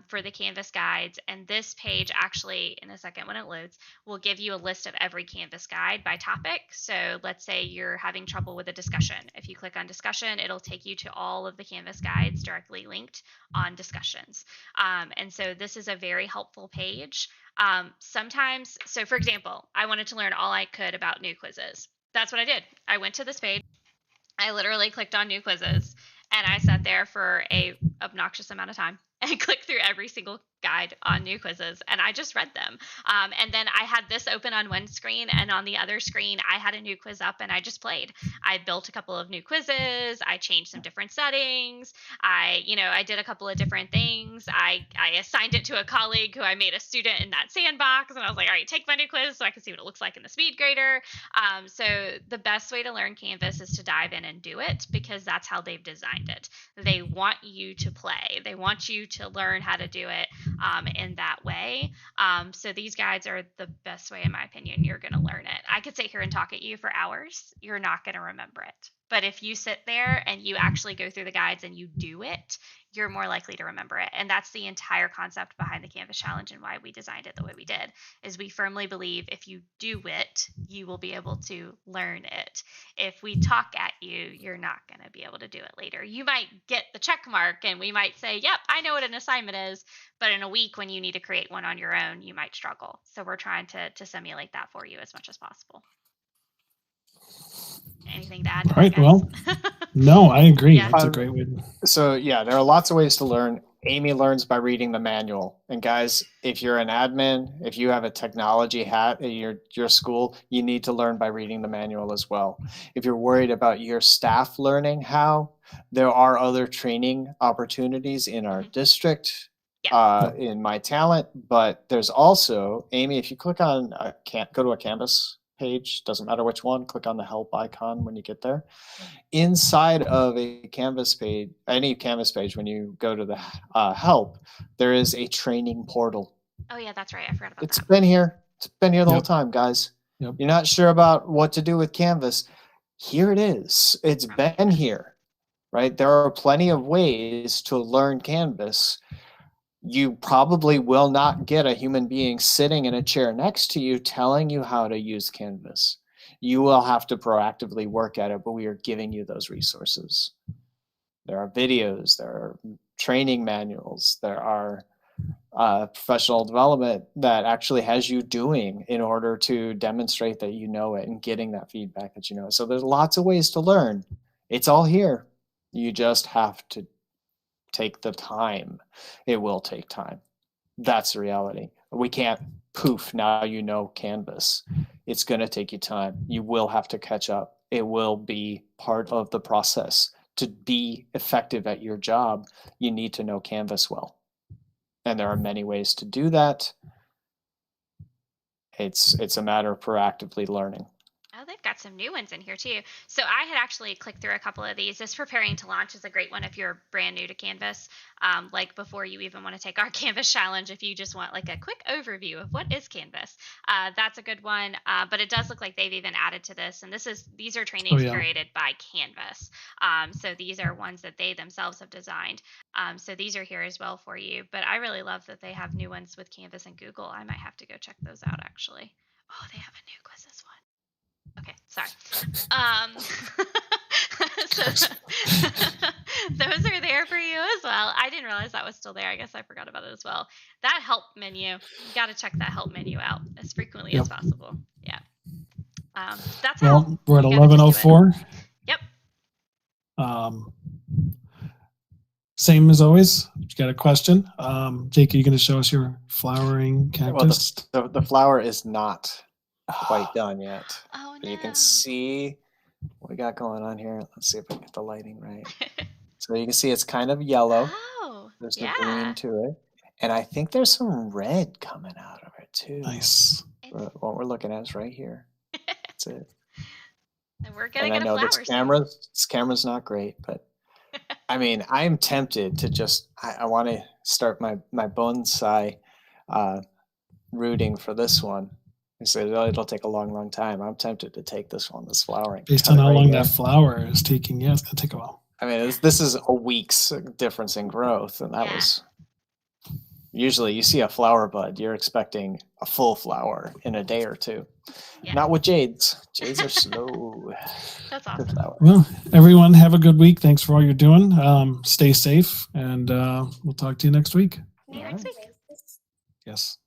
S3: for the Canvas guides. And this page actually, in a second when it loads, will give you a list of every Canvas guide by topic. So let's say you're having trouble with a discussion. If you click on discussion, it'll take you to all of the Canvas guides directly linked on discussions. And so this is a very helpful page. Sometimes, so for example, I wanted to learn all I could about new quizzes. That's what I did. I went to this page. I literally clicked on new quizzes and I sat there for a obnoxious amount of time and clicked through every single guide on new quizzes and I just read them. And then I had this open on one screen and on the other screen I had a new quiz up and I just played. I built a couple of new quizzes. I changed some different settings. I did a couple of different things. I assigned it to a colleague who I made a student in that sandbox and I was like, all right, take my new quiz so I can see what it looks like in the speed grader. So the best way to learn Canvas is to dive in and do it because that's how they've designed it. They want you to play. They want you to learn how to do it in that way. So these guides are the best way, in my opinion, you're going to learn it. I could sit here and talk at you for hours. You're not going to remember it. But if you sit there and you actually go through the guides and you do it, you're more likely to remember it. And that's the entire concept behind the Canvas Challenge and why we designed it the way we did, is we firmly believe if you do it, you will be able to learn it. If we talk at you, you're not going to be able to do it later. You might get the check mark and we might say, yep, I know what an assignment is. But in a week, when you need to create one on your own, you might struggle. So we're trying to simulate that for you as much as possible. Anything to add to
S2: All right,
S3: that, guys?
S2: well, no, I agree.
S3: Yeah.
S2: That's a great way.
S1: So yeah, there are lots of ways to learn. Amy learns by reading the manual. And guys, if you're an admin, if you have a technology hat at your school, you need to learn by reading the manual as well. If you're worried about your staff learning how, there are other training opportunities in our district, in My Talent, but there's also, Amy, if you click on, go to a Canvas page, doesn't matter which one, click on the help icon when you get there. Inside of a Canvas page, any Canvas page, when you go to the help, there is a training portal.
S3: Oh yeah, that's right. I forgot about that.
S1: It's been here the whole time, guys.
S2: Yep.
S1: You're not sure about what to do with Canvas. Here it is. It's been here, right? There are plenty of ways to learn Canvas. You probably will not get a human being sitting in a chair next to you telling you how to use Canvas. You will have to proactively work at it, but we are giving you those resources. There are videos, there are training manuals, there are professional development that actually has you doing in order to demonstrate that you know it and getting that feedback that you know. So there's lots of ways to learn. It's all here. You just have to take the time. It will take time. That's the reality. We can't poof, now you know Canvas. It's going to take you time. You will have to catch up. It will be part of the process. To be effective at your job, you need to know Canvas well. And there are many ways to do that. It's a matter of proactively learning.
S3: Oh Oh, they've got some new ones in here too. So I had actually clicked through a couple of these. This preparing to launch is a great one if you're brand new to Canvas. Like before you even want to take our Canvas challenge, if you just want like a quick overview of what is Canvas, that's a good one. But it does look like they've even added to this, and these are trainings curated by Canvas. So these are ones that they themselves have designed. So these are here as well for you. But I really love that they have new ones with Canvas and Google. I might have to go check those out actually. Oh, they have a new quizzes one. Okay, sorry. So those are there for you as well. I didn't realize that was still there. I guess I forgot about it as well. That help menu, you got to check that help menu out as frequently as possible. Yeah. That's how.
S2: We're at 11:04.
S3: Yep.
S2: Same as always. You got a question? Jake, are you going to show us your flowering cactus?
S1: Well, the flower is not quite done yet.
S3: Oh,
S1: no. You can see what we got going on here. Let's see if I get the lighting right. So you can see it's kind of yellow.
S3: Oh,
S1: there's a green to it. And I think there's some red coming out of it too.
S2: Nice.
S1: What we're looking at is right here. That's it.
S3: And we're going to
S1: I
S3: get
S1: know
S3: a flower.
S1: this camera's not great, but I mean, I'm tempted to just, I want to start my bonsai rooting for this one. I said it'll take a long time. I'm tempted to take this one, this flowering.
S2: Based on how long that flower is taking, yeah, it's going to take a while.
S1: I mean, this is a week's difference in growth, and that was usually you see a flower bud, you're expecting a full flower in a day or two. Yeah. Not with jades. Jades are slow.
S3: That's awesome.
S2: Well, everyone have a good week. Thanks for all you're doing. Stay safe, and we'll talk to you next week.
S3: Next week.
S2: Yes.